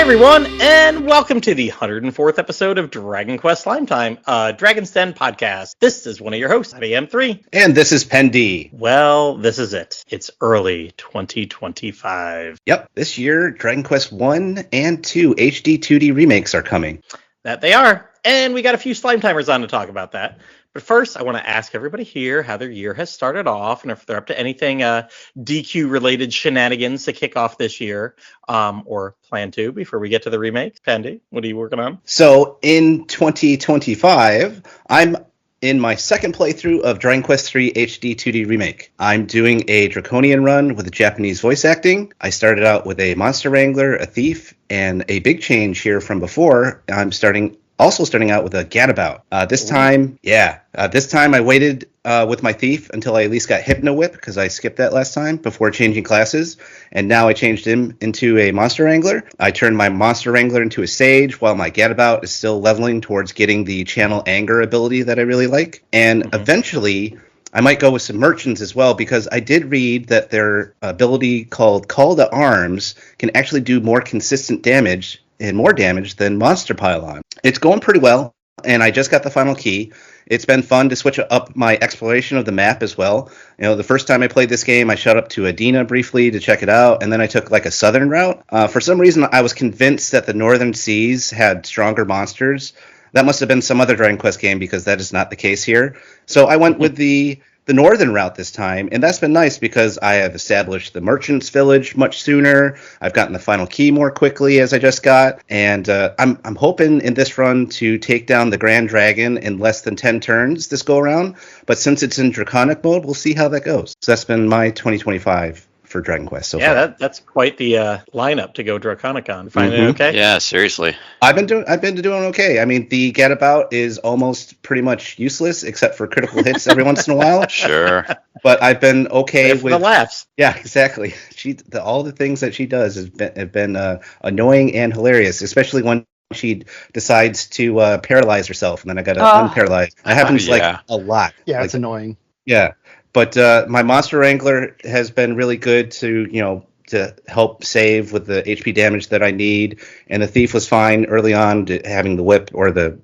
everyone, and welcome to the 104th episode of Dragon Quest Slime Time, a Dragon's Den podcast. This is one of your hosts, IBM3. And this is Pendy. Well, this is it. It's early 2025. Yep, this year, Dragon Quest 1 and 2 HD 2D remakes are coming. That they are, and we got a few Slime Timers on to talk about that. But first, I want to ask everybody here how their year has started off, and if they're up to anything DQ-related shenanigans to kick off this year, or plan to before we get to the remakes. Pendy, what are you working on? So, in 2025, I'm in my second playthrough of Dragon Quest 3 HD 2D Remake. I'm doing a Draconian run with Japanese voice acting. I started out with a Monster Wrangler, a Thief, and a big change here from before. I'm starting out with a Gadabout. This time I waited with my Thief until I at least got Hypno Whip, because I skipped that last time before changing classes, and now I changed him into a Monster Wrangler. I turned my Monster Wrangler into a Sage, while my Gadabout is still leveling towards getting the Channel Anger ability that I really like. And eventually, I might go with some merchants as well, because I did read that their ability called Call to Arms can actually do more consistent damage and more damage than Monster Pylon. It's going pretty well, and I just got the final key. It's been fun to switch up my exploration of the map as well. You know, the first time I played this game, I shot up to Adina briefly to check it out, and then I took like a southern route. For some reason, I was convinced that the northern seas had stronger monsters. That must have been some other Dragon Quest game, because that is not the case here. So I went with the northern route this time, and that's been nice because I have established the merchant's village much sooner. I've gotten the final key more quickly, as I just got, and I'm hoping in this run to take down the Grand Dragon in less than 10 turns this go around. But since it's in Draconic mode, we'll see how that goes. So that's been my 2025 for Dragon Quest so far. That's quite the lineup to go Draconic on. Finding it okay? Yeah, seriously. I've been doing okay. I mean, the Gadabout is almost pretty much useless except for critical hits every once in a while. Sure. But I've been okay with the laughs. Yeah, exactly. All the things that she does have been annoying and hilarious, especially when she decides to paralyze herself, and then I got to unparalyze. That happens like a lot. Yeah, like, it's annoying. Yeah. But my Monster Wrangler has been really good to help save with the HP damage that I need. And the Thief was fine early on having the whip or the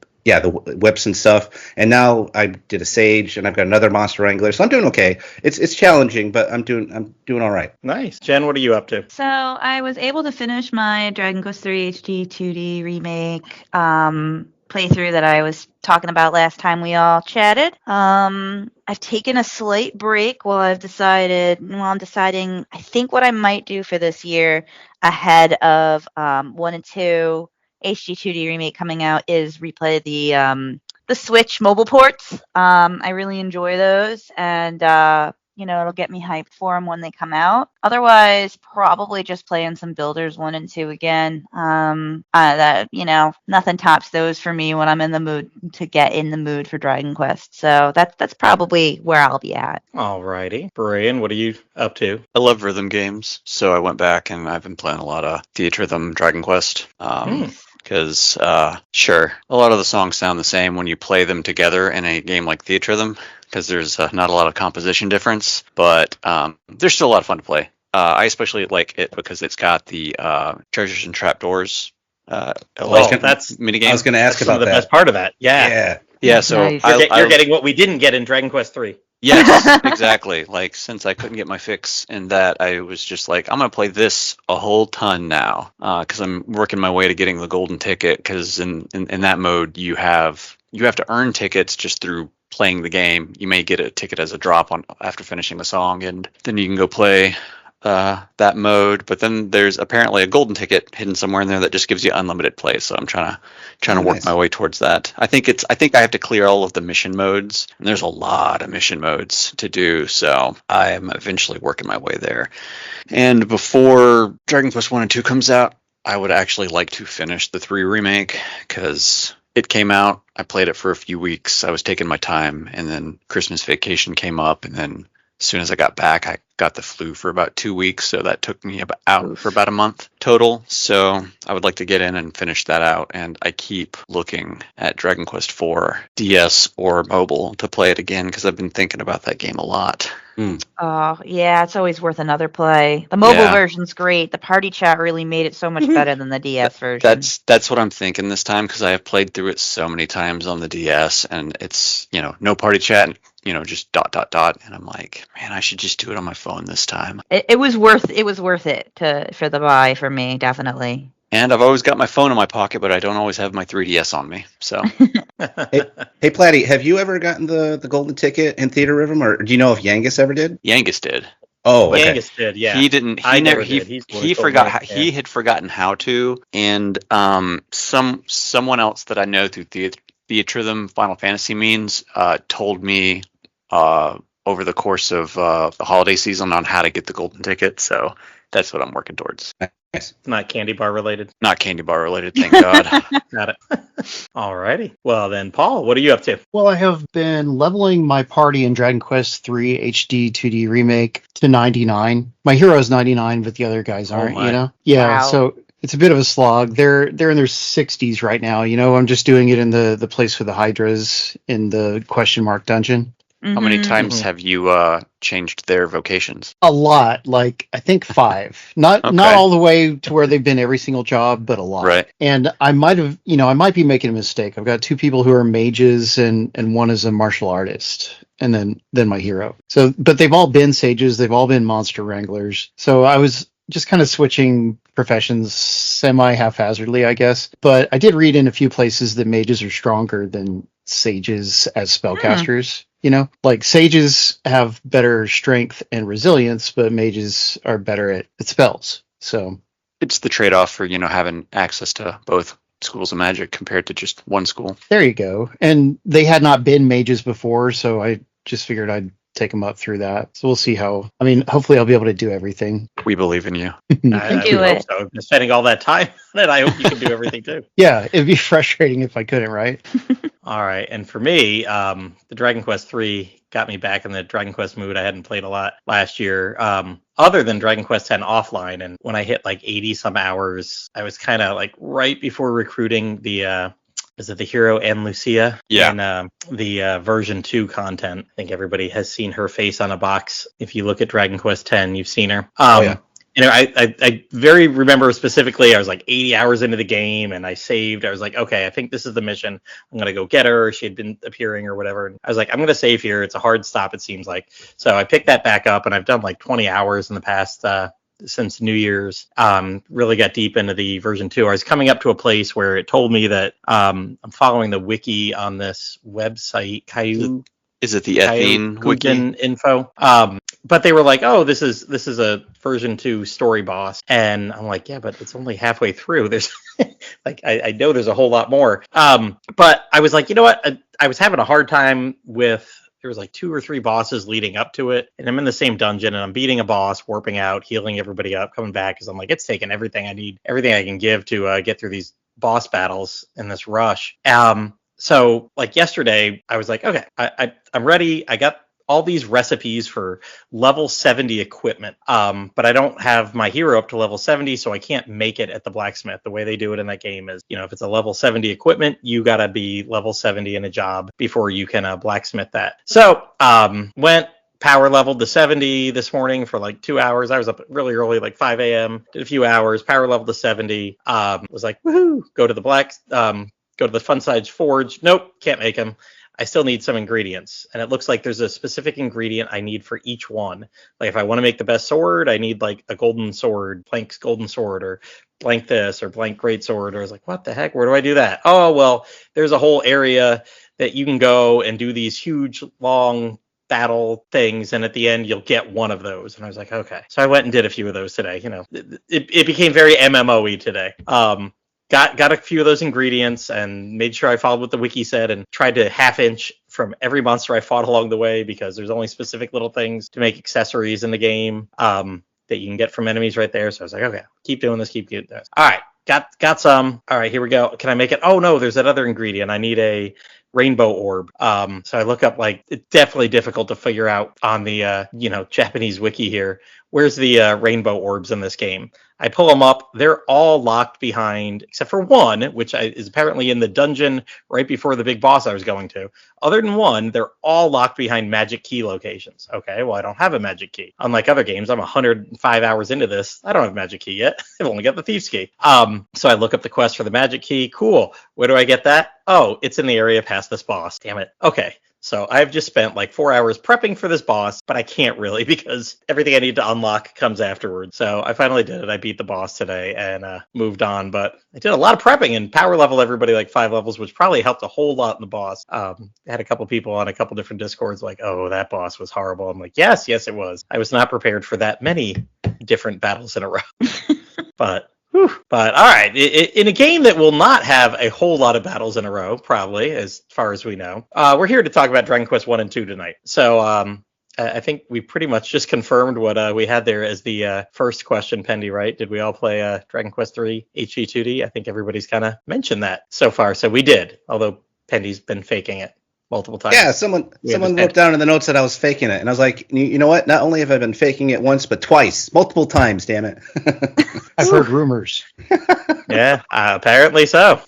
whips and stuff. And now I did a Sage, and I've got another Monster Wrangler, so I'm doing okay. It's challenging, but I'm doing all right. Nice. Jen, what are you up to? So I was able to finish my Dragon Quest 3 HD 2D remake playthrough that I was talking about last time we all chatted. I've taken a slight break while I'm deciding I think what I might do for this year ahead of 1 and 2 HD 2D remake coming out is replay the Switch mobile ports. I really enjoy those, and it'll get me hyped for them when they come out. Otherwise, probably just playing some Builders 1 and 2 again. Nothing tops those for me when I'm in the mood to get in the mood for Dragon Quest. So that's probably where I'll be at. Alrighty. Brian, what are you up to? I love rhythm games, so I went back and I've been playing a lot of Theatrhythm Dragon Quest. Because, sure, a lot of the songs sound the same when you play them together in a game like Theatrhythm, because there's not a lot of composition difference, but they're still a lot of fun to play. I especially like it because it's got the treasures and trapdoors that's minigame. I was going to ask about the that. best part of that. Yeah. So Nice. You're getting what we didn't get in Dragon Quest 3. Yes, exactly. Like, since I couldn't get my fix in that, I was just like, I'm going to play this a whole ton now, because I'm working my way to getting the golden ticket, because in that mode, you have to earn tickets just through playing the game. You may get a ticket as a drop after finishing the song, and then you can go play that mode. But then there's apparently a golden ticket hidden somewhere in there that just gives you unlimited play. So I'm trying to work my way towards that. I think I have to clear all of the mission modes, and there's a lot of mission modes to do. So I am eventually working my way there. And before Dragon Quest 1 and 2 comes out, I would actually like to finish the 3 remake, because it came out, I played it for a few weeks, I was taking my time, and then Christmas vacation came up, and then as soon as I got back, I got the flu for about 2 weeks, so that took me out for about a month total. So I would like to get in and finish that out, and I keep looking at Dragon Quest IV DS or mobile to play it again, because I've been thinking about that game a lot. Oh, yeah, it's always worth another play. The mobile Yeah. version's great. The party chat really made it so much better than the DS version. That's what I'm thinking this time because I have played through it so many times on the DS, and it's no party chat, just ... and I'm like, man, I should just do it on my phone this time. It was worth it for the buy for me, definitely. And I've always got my phone in my pocket, but I don't always have my 3DS on me. So Hey, Platty, have you ever gotten the golden ticket in Theater Rhythm, or do you know if Yangus ever did? Yangus did. Oh, okay. Yangus did, yeah. He didn't. I He never. never did. He He's the one he who told forgot. me, He had forgotten how to, and someone else that I know through Theatrhythm Final Fantasy means told me over the course of the holiday season on how to get the golden ticket. So that's what I'm working towards. Nice. It's not candy bar related. Not candy bar related, thank God. Got it. Alrighty. Well then, Paul, what are you up to? Well, I have been leveling my party in Dragon Quest III HD 2D Remake to 99. My hero's 99, but the other guys aren't, my. Yeah, Wow. so it's a bit of a slog. They're in their 60s right now, I'm just doing it in the place with the Hydras in the question mark dungeon. How many Mhm. times have you changed their vocations? A lot, like I think 5. Not Okay. all the way to where they've been every single job, but a lot. Right. And I might be making a mistake. I've got 2 people who are mages and one is a martial artist, and then my hero. So, but they've all been sages. They've all been monster wranglers. So I was just kind of switching professions semi haphazardly, I guess. But I did read in a few places that mages are stronger than sages as spellcasters. Like sages have better strength and resilience, but mages are better at spells. So It's the trade-off for having access to both schools of magic compared to just one school. there you go. And they had not been mages before, so I just figured I'd take them up through that. So we'll see hopefully I'll be able to do everything. We believe in you. I do would hope it. so. You're spending all that time on it. I hope you can do everything too. Yeah, it'd be frustrating if I couldn't, right? All right, and for me, the Dragon Quest III got me back in the Dragon Quest mood. I hadn't played a lot last year, other than Dragon Quest X offline. And when I hit like 80 some hours, I was kind of like right before recruiting the hero and Lucia? Yeah. And the version 2 content. I think everybody has seen her face on a box. If you look at Dragon Quest X, you've seen her. Yeah. I very remember specifically, I was like 80 hours into the game and I saved. I was like, okay, I think this is the mission. I'm going to go get her. She had been appearing or whatever. And I was like, I'm going to save here. It's a hard stop, it seems like. So I picked that back up and I've done like 20 hours in the past since New Year's. Really got deep into the version 2. I was coming up to a place where it told me that I'm following the wiki on this website, Caillou. Is it the Ethine wiki? Info. But they were like, oh, this is a version 2 story boss. And I'm like, yeah, but it's only halfway through. There's like, I know there's a whole lot more. But I was like, you know what? I was having a hard time with, there was like 2 or 3 bosses leading up to it. And I'm in the same dungeon and I'm beating a boss, warping out, healing everybody up, coming back. Cause I'm like, it's taking everything I need, everything I can give to get through these boss battles in this rush. So like yesterday, I was like, okay, I'm ready. I got all these recipes for level 70 equipment, but I don't have my hero up to level 70, so I can't make it at the blacksmith. The way they do it in that game is, if it's a level 70 equipment, you gotta be level 70 in a job before you can blacksmith that. So went power leveled to 70 this morning for like 2 hours. I was up really early, like 5 a.m. Did a few hours, power leveled to 70. Was like, woohoo, go to the Fun Sides Forge. Nope, can't make them. I still need some ingredients. And it looks like there's a specific ingredient I need for each one. Like if I want to make the best sword, I need like a golden sword, blank's golden sword, or blank this, or blank great sword. Or I was like, what the heck? Where do I do that? Oh, well, there's a whole area that you can go and do these huge, long battle things, and at the end you'll get one of those. And I was like, okay. So I went and did a few of those today. It became very MMO-y today. Got a few of those ingredients and made sure I followed what the wiki said and tried to half-inch from every monster I fought along the way, because there's only specific little things to make accessories in the game that you can get from enemies right there. So I was like, okay, keep doing this. All right, got some. All right, here we go. Can I make it? Oh no, there's that other ingredient. I need a rainbow orb. So I look up, like, it's definitely difficult to figure out on the Japanese wiki here. Where's the rainbow orbs in this game? I pull them up. They're all locked behind, except for one, which is apparently in the dungeon right before the big boss I was going to. Other than one, they're all locked behind magic key locations. Okay, well, I don't have a magic key. Unlike other games, I'm 105 hours into this. I don't have a magic key yet. I've only got the thief's key. So I look up the quest for the magic key. Cool. Where do I get that? Oh, it's in the area past this boss. Damn it. Okay. So I've just spent like 4 hours prepping for this boss, but I can't really because everything I need to unlock comes afterwards. So I finally did it. I beat the boss today and moved on, but I did a lot of prepping and power level everybody like 5 levels, which probably helped a whole lot in the boss. I had a couple people on a couple different discords like, oh, that boss was horrible. I'm like, yes, it was. I was not prepared for that many different battles in a row. But all right, in a game that will not have a whole lot of battles in a row, probably, as far as we know, we're here to talk about Dragon Quest 1 and 2 tonight. So I think we pretty much just confirmed what we had there as the first question, Pendy, right? Did we all play Dragon Quest 3 HD 2D? I think everybody's kind of mentioned that so far. So we did, although Pendy's been faking it multiple times. Yeah, someone wrote down in the notes that I was faking it, and I was like, you know what? Not only have I been faking it once, but twice, multiple times. Damn it! I've heard rumors. Yeah, apparently so.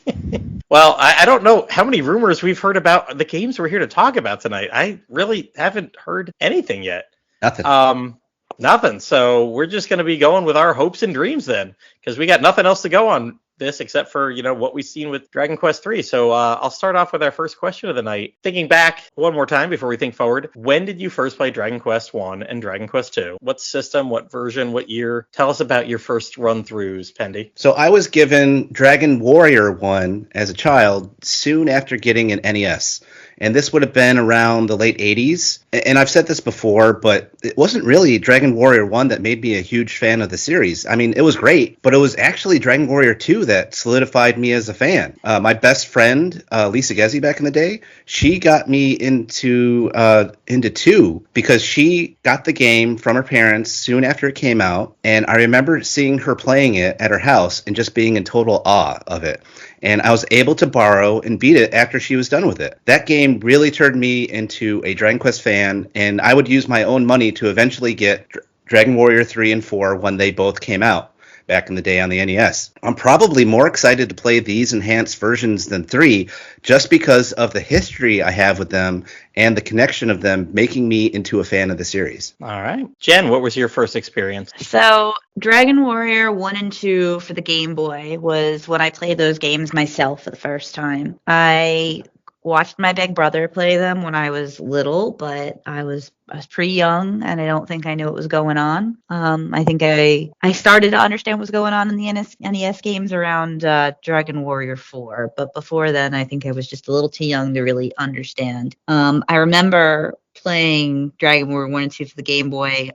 Well, I don't know how many rumors we've heard about the games we're here to talk about tonight. I really haven't heard anything yet. Nothing. Nothing. So we're just going to be going with our hopes and dreams then, because we got nothing else to go on this except for what we've seen with Dragon Quest 3. So I'll start off with our first question of the night. Thinking back one more time before we think forward, when did you first play Dragon Quest 1 and Dragon Quest 2? What system, what version, what year? Tell us about your first run-throughs, Pendy. So I was given Dragon Warrior 1 as a child soon after getting an NES. And this would have been around the late 80s. And I've said this before, but it wasn't really Dragon Warrior 1 that made me a huge fan of the series. I mean, it was great, but it was actually Dragon Warrior 2 that solidified me as a fan. My best friend, Lisa Gezi back in the day, she got me into 2 because she got the game from her parents soon after it came out. And I remember seeing her playing it at her house and just being in total awe of it. And I was able to borrow and beat it after she was done with it. That game really turned me into a Dragon Quest fan, and I would use my own money to eventually get Dragon Warrior 3 and 4 when they both came out back in the day on the NES. I'm probably more excited to play these enhanced versions than 3 just because of the history I have with them and the connection of them making me into a fan of the series. All right. Jen, what was your first experience? So Dragon Warrior 1 and 2 for the Game Boy was when I played those games myself for the first time. I watched my big brother play them when I was little, but I was pretty young, and I don't think I knew what was going on. I think I started to understand what was going on in the NES games around Dragon Warrior 4, but before then, I think I was just a little too young to really understand. I remember playing Dragon Warrior 1 and 2 for the Game Boy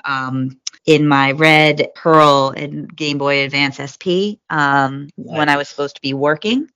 in my Red, Pearl, and Game Boy Advance SP when I was supposed to be working.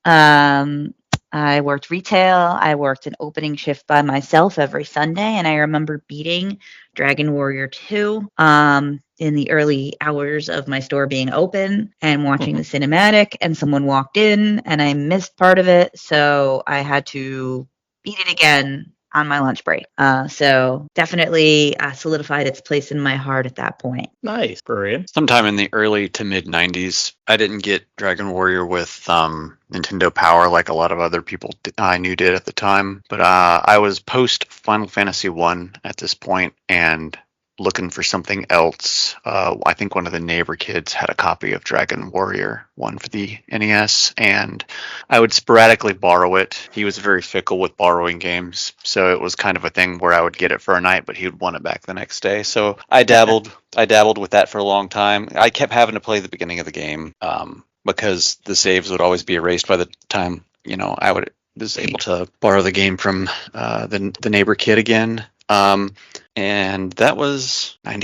I worked retail. I worked an opening shift by myself every Sunday, and I remember beating Dragon Warrior 2 in the early hours of my store being open and watching the cinematic, and someone walked in, and I missed part of it, so I had to beat it again on my lunch break. So definitely solidified its place in my heart at that point. Nice. Brilliant. Sometime in the early to mid 90s, I didn't get Dragon Warrior with Nintendo Power like a lot of other people I knew did at the time. But I was post Final Fantasy 1 at this point and looking for something else. I think one of the neighbor kids had a copy of Dragon Warrior 1 for the NES, and I would sporadically borrow it. He was very fickle with borrowing games, so it was kind of a thing where I would get it for a night, but he would want it back the next day. So I dabbled with that for a long time. I kept having to play the beginning of the game because the saves would always be erased by the time I was able to borrow the game from the neighbor kid again. And that was I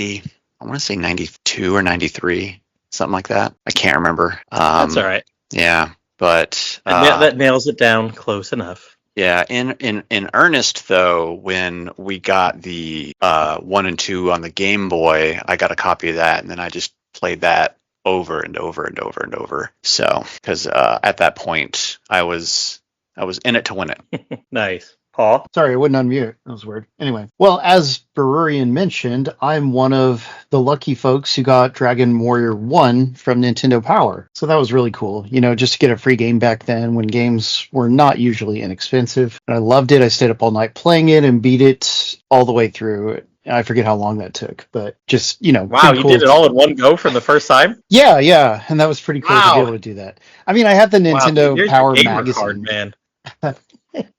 want to say 92 or 93, something like that. I can't remember. That's all right. Yeah, but that nails it down close enough. Yeah, in earnest though, when we got the 1 and 2 on the Game Boy, I got a copy of that, and then I just played that over and over and over and over. So, because at that point, I was in it to win it. Nice. Paul? Sorry, I wouldn't unmute. That was weird. Anyway, well, as Berurian mentioned, I'm one of the lucky folks who got Dragon Warrior 1 from Nintendo Power. So that was really cool. Just to get a free game back then when games were not usually inexpensive. And I loved it. I stayed up all night playing it and beat it all the way through. I forget how long that took, but just, Wow, you cool. did it all in one go from the first time? Yeah. And that was pretty cool to be able to do that. I mean, I had the Nintendo Here's Power your gamer magazine. card, man.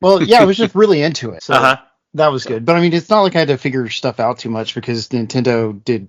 Well, yeah, I was just really into it. So Uh-huh. that was good. But I mean, it's not like I had to figure stuff out too much because Nintendo did,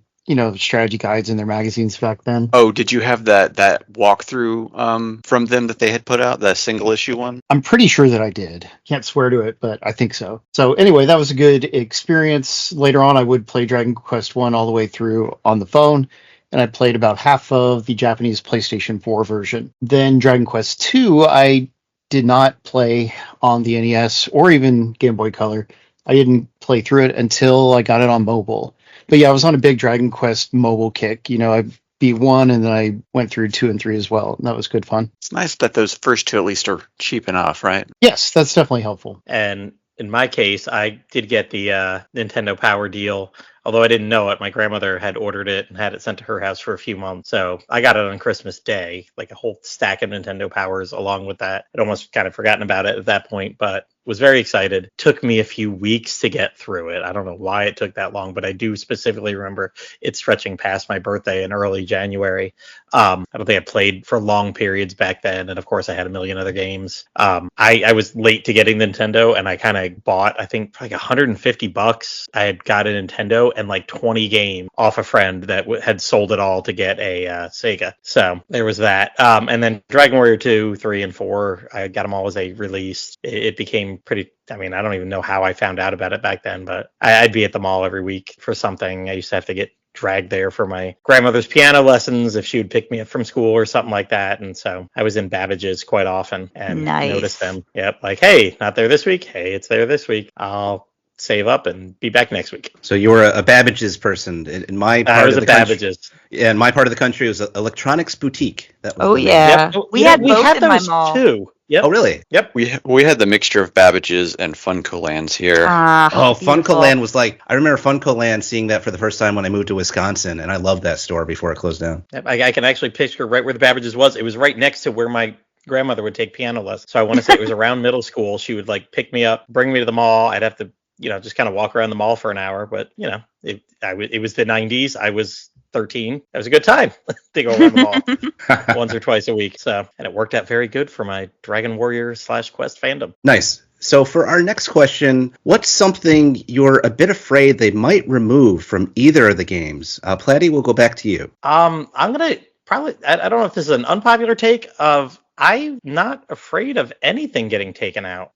strategy guides in their magazines back then. Oh, did you have that walkthrough from them that they had put out, that single issue one? I'm pretty sure that I did. Can't swear to it, but I think so. So anyway, that was a good experience. Later on, I would play Dragon Quest 1 all the way through on the phone, and I played about half of the Japanese PlayStation 4 version. Then Dragon Quest 2, I did not play on the NES or even Game Boy Color. I didn't play through it until I got it on mobile. But yeah, I was on a big Dragon Quest mobile kick. I beat 1 and then I went through 2 and 3 as well. And that was good fun. It's nice that those first 2 at least are cheap enough, right? Yes, that's definitely helpful. And in my case, I did get the Nintendo Power deal. Although I didn't know it, my grandmother had ordered it and had it sent to her house for a few months. So I got it on Christmas Day, like a whole stack of Nintendo Powers along with that. I'd almost kind of forgotten about it at that point, but was very excited. Took me a few weeks to get through it. I don't know why it took that long, but I do specifically remember it stretching past my birthday in early January. I don't think I played for long periods back then. And of course, I had a million other games. I was late to getting Nintendo, and I kind of bought, I think, like $150. I had got a Nintendo and like 20 games off a friend that had sold it all to get a Sega. So there was that. And then Dragon Warrior 2, 3, and 4, I got them all as a release. It became pretty, I mean, I don't even know how I found out about it back then, but I'd be at the mall every week for something. I used to have to get dragged there for my grandmother's piano lessons if she would pick me up from school or something like that. And so I was in Babbage's quite often and noticed them. Yep. Like, hey, not there this week. Hey, it's there this week. I'll save up and be back next week. So you're a Babbage's person. In my part I was of a the country, Babbage's. Yeah, in my part of the country, it was an electronics boutique. That was Oh, the- yeah. We had both in my those mall. too. Yep. Oh, really? Yep. We had the mixture of Babbage's and Funko-Lands here. Oh, Beautiful. Funko-Land was like, I remember Funko-Land seeing that for the first time when I moved to Wisconsin, and I loved that store before it closed down. Yep. I can actually picture right where the Babbage's was. It was right next to where my grandmother would take piano lessons. So I want to say it was around middle school. She would like pick me up, bring me to the mall. I'd have to, just kind of walk around the mall for an hour. But, it was the 90s. I was 13. That was a good time to go around the mall once or twice a week. So, and it worked out very good for my Dragon Warrior / Quest fandom. Nice. So for our next question, what's something you're a bit afraid they might remove from either of the games? Platty, we'll go back to you. I'm going to probably, I don't know if this is an unpopular take of, I'm not afraid of anything getting taken out.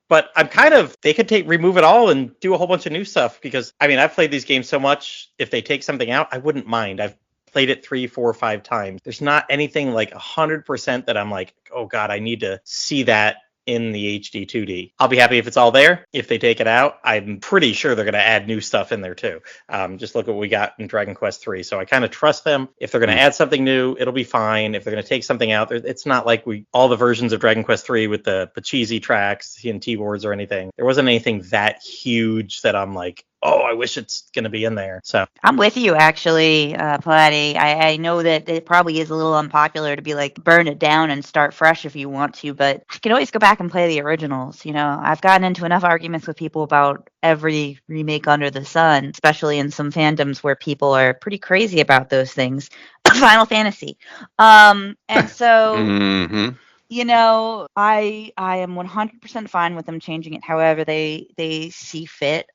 But I'm they could remove it all and do a whole bunch of new stuff because, I mean, I've played these games so much. If they take something out, I wouldn't mind. I've played it 3, 4, 5 times. There's not anything like 100% that I'm like, oh God, I need to see that in the HD 2D. I'll be happy if it's all there. If they take it out, I'm pretty sure they're going to add new stuff in there too. Just look at what we got in Dragon Quest 3. So I kind of trust them. If they're going to add something new, it'll be fine. If they're going to take something out, it's not like all the versions of Dragon Quest 3 with the cheesy tracks, TNT boards or anything. There wasn't anything that huge that I'm like, oh, I wish it's going to be in there. So I'm with you, actually, Platty. I know that it probably is a little unpopular to be like, burn it down and start fresh if you want to, but I can always go back and play the originals. I've gotten into enough arguments with people about every remake under the sun, especially in some fandoms where people are pretty crazy about those things. Final Fantasy. And so... Mm-hmm. I am 100% fine with them changing it however they see fit.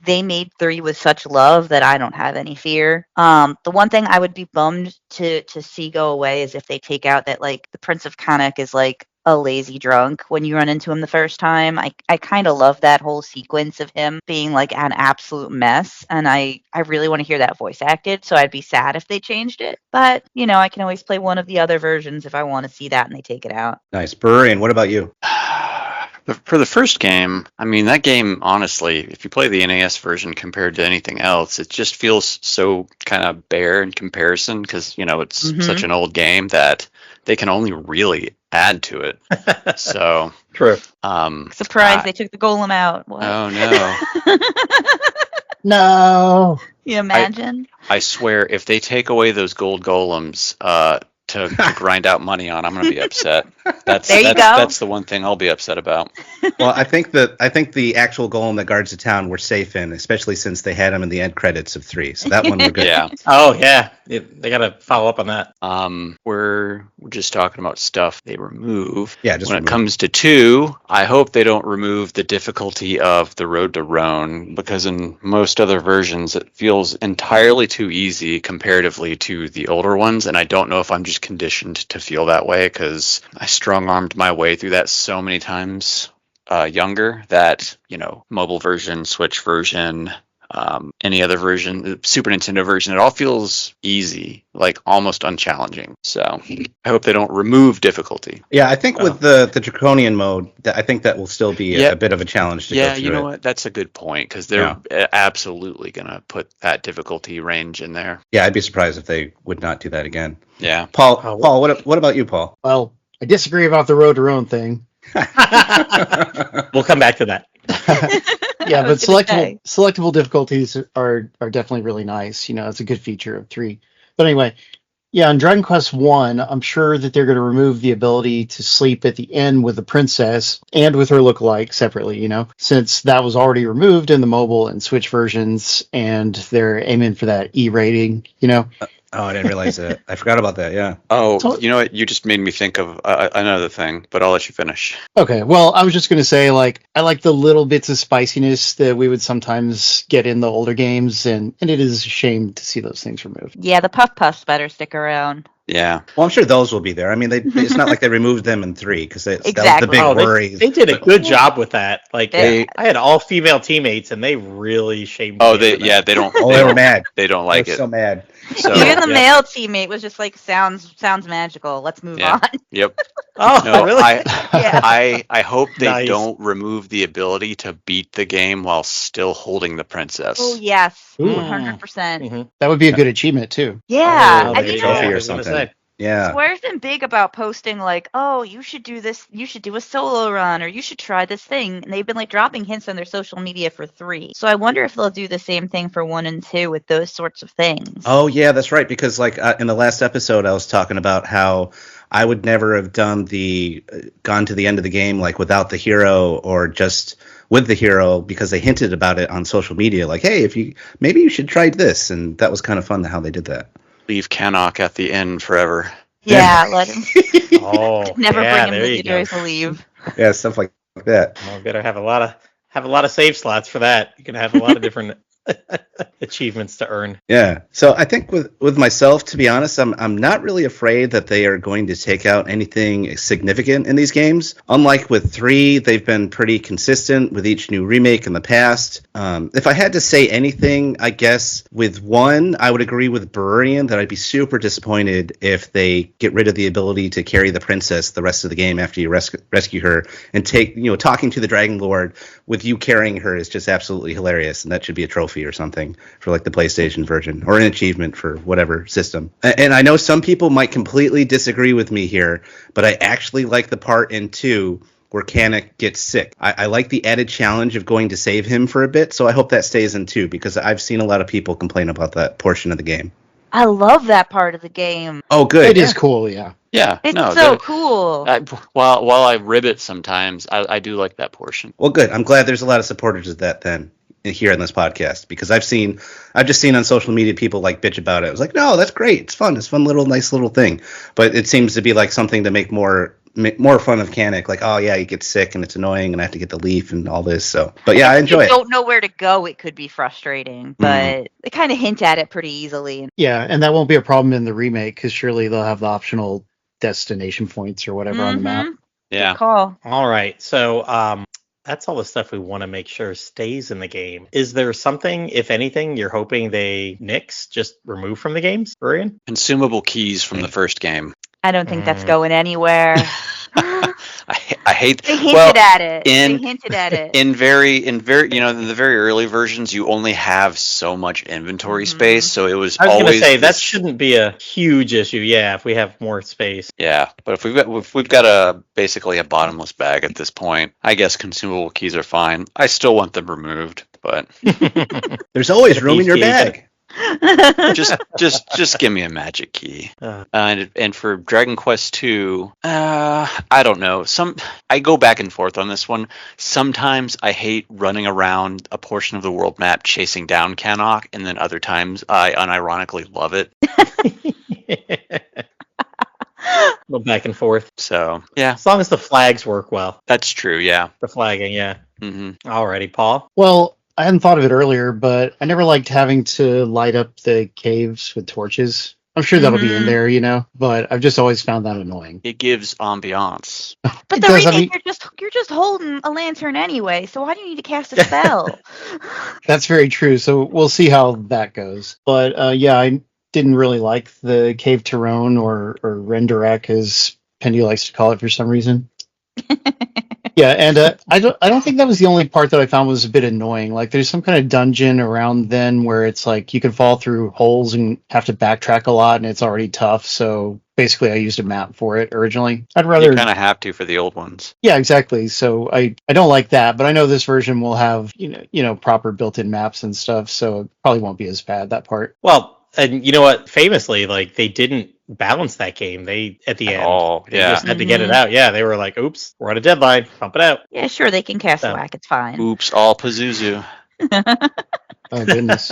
They made 3 with such love that I don't have any fear. The one thing I would be bummed to see go away is if they take out that, like, the Prince of Connacht is like a lazy drunk when you run into him the first time. I kind of love that whole sequence of him being like an absolute mess, and I really want to hear that voice acted, so I'd be sad if they changed it. But, I can always play one of the other versions if I want to see that and they take it out. Nice. Burrian, what about you? For the first game, I mean, that game, honestly, if you play the NES version compared to anything else, it just feels so kind of bare in comparison because, it's such an old game that they can only really add to it. So, True. Surprise, they took the golem out. What? Oh no. No. You imagine? I swear, if they take away those gold golems to grind out money on, I'm going to be upset. That's the one thing I'll be upset about. Well, I think the actual golem that guards the town we're safe in, especially since they had him in the end credits of 3. So that one we're good. Yeah. Oh yeah, they got to follow up on that. We're just talking about stuff they remove. Yeah, just when remove. It comes to 2, I hope they don't remove the difficulty of the Road to Roan, because in most other versions it feels entirely too easy comparatively to the older ones, and I don't know if I'm just conditioned to feel that way because I strong-armed my way through that so many times younger that, mobile version, Switch version, any other version, the Super Nintendo version, it all feels easy, like almost unchallenging. So I hope they don't remove difficulty. Yeah, I think with the draconian mode, I think that will still be a bit of a challenge to go through. You know what? That's a good point, because they're absolutely going to put that difficulty range in there. Yeah, I'd be surprised if they would not do that again. Yeah. Paul, what about you, Paul? Well, I disagree about the Road to Roan thing. We'll come back to that. Yeah, but selectable difficulties are definitely really nice. It's a good feature of 3. But anyway, yeah, on Dragon Quest 1, I'm sure that they're going to remove the ability to sleep at the end with the princess and with her lookalike separately, since that was already removed in the mobile and Switch versions, and they're aiming for that E rating, Oh, I didn't realize that. I forgot about that, yeah. Oh, you know what? You just made me think of another thing, but I'll let you finish. Okay, well, I was just going to say, I like the little bits of spiciness that we would sometimes get in the older games, and it is a shame to see those things removed. Yeah, the Puff Puffs better stick around. Yeah. Well, I'm sure those will be there. I mean, it's not like they removed them in 3, because that was the big worry. They did a good job with that. I had all female teammates, and they really shamed me. They don't. They were mad. They don't like it. So mad. So, even the male teammate was just like, sounds magical. Let's move on. Yep. Oh, No, really? I hope they Nice. don't remove the ability to beat the game while still holding the princess. Oh yes, Ooh. 100%. That would be a good achievement, too. Yeah, Oh, and there a you trophy go. or I was gonna something. say. Yeah. Square's been big about posting oh, you should do this, you should do a solo run, or you should try this thing. And they've been dropping hints on their social media for 3. So I wonder if they'll do the same thing for 1 and 2 with those sorts of things. Oh, yeah, that's right. Because in the last episode, I was talking about how I would never have gone to the end of the game without the hero or just with the hero, because they hinted about it on social media. Hey, maybe you should try this, and that was kind of fun how they did that. Leave Canuck at the end forever. Yeah, let him Oh, never yeah, bring him there to you the go. joys to leave. Yeah, stuff like that. Oh, better have a lot of save slots for that. You can have a lot of different achievements to earn. Yeah. So I think with myself, to be honest, I'm not really afraid that they are going to take out anything significant in these games. Unlike with 3, they've been pretty consistent with each new remake in the past. If I had to say anything, I guess with 1, I would agree with Bururian that I'd be super disappointed if they get rid of the ability to carry the princess the rest of the game after you rescue her, and talking to the Dragon Lord with you carrying her is just absolutely hilarious, and that should be a trophy or something for the PlayStation version, or an achievement for whatever system. And I know some people might completely disagree with me here, but I actually like the part in 2 where Canuck gets sick. I like the added challenge of going to save him for a bit, so I hope that stays in 2, because I've seen a lot of people complain about that portion of the game. I love that part of the game. Oh, good. It is cool, yeah. Yeah. It's so cool. While I rib it sometimes, I do like that portion. Well, good. I'm glad there's a lot of supporters of that then here in this podcast, because I've just seen on social media people bitch about it. I was like, no, that's great. It's fun. It's fun nice little thing. But it seems to be something to make more fun of Canuck. Oh yeah, he gets sick and it's annoying and I have to get the leaf and all this. So, but yeah, I enjoy it. If you don't know where to go, it could be frustrating, but they kind of hint at it pretty easily. Yeah, and that won't be a problem in the remake, because surely they'll have the optional destination points or whatever on the map. Yeah. Good call. All right. So that's all the stuff we want to make sure stays in the game. Is there something, if anything, you're hoping they nix, just remove from the games, Brian? Consumable keys from the first game. I don't think that's going anywhere. I I hate. They hinted Well, at it. in They hinted at it. in the very early versions, you only have so much inventory space, so it was I was going to always say that this- shouldn't be a huge issue. Yeah, if we have more space. Yeah, but if we've got a basically a bottomless bag at this point, I guess consumable keys are fine. I still want them removed, but There's always room in your Beef key, bag. just give me a magic key. Uh, And for Dragon Quest II, I don't know. I go back and forth on this one. Sometimes I hate running around a portion of the world map chasing down Cannock, and then other times I unironically love it. Go back and forth. So yeah, As long as the flags work well. that's true. Yeah. The flagging, yeah. hmm Alrighty, Paul. Well, I hadn't thought of it earlier, but I never liked having to light up the caves with torches. I'm sure that'll be in there, but I've just always found that annoying. It gives ambiance. But It the does, I remake, mean- you're just holding a lantern anyway. So why do you need to cast a spell? That's very true. So we'll see how that goes. But yeah, I didn't really like the Cave Tyrone or Renderak, as Pendy likes to call it for some reason. Yeah, and I don't think that was the only part that I found was a bit annoying. Like, there's some kind of dungeon around then where it's like you can fall through holes and have to backtrack a lot, and it's already tough. So basically, I used a map for it originally. I'd You rather, kind of have to for the old ones. yeah, exactly. So I don't like that, but I know this version will have proper built-in maps and stuff, so it probably won't be as bad, that part. Well, and you know what? Famously, like, they didn't balance that game. They at the end, Oh, they yeah. just had to get it out. Yeah, they were like, "Oops, we're on a deadline. Pump it out." Yeah, sure, they can cast So- whack. It's fine. Oops, all Pazuzu. Oh goodness.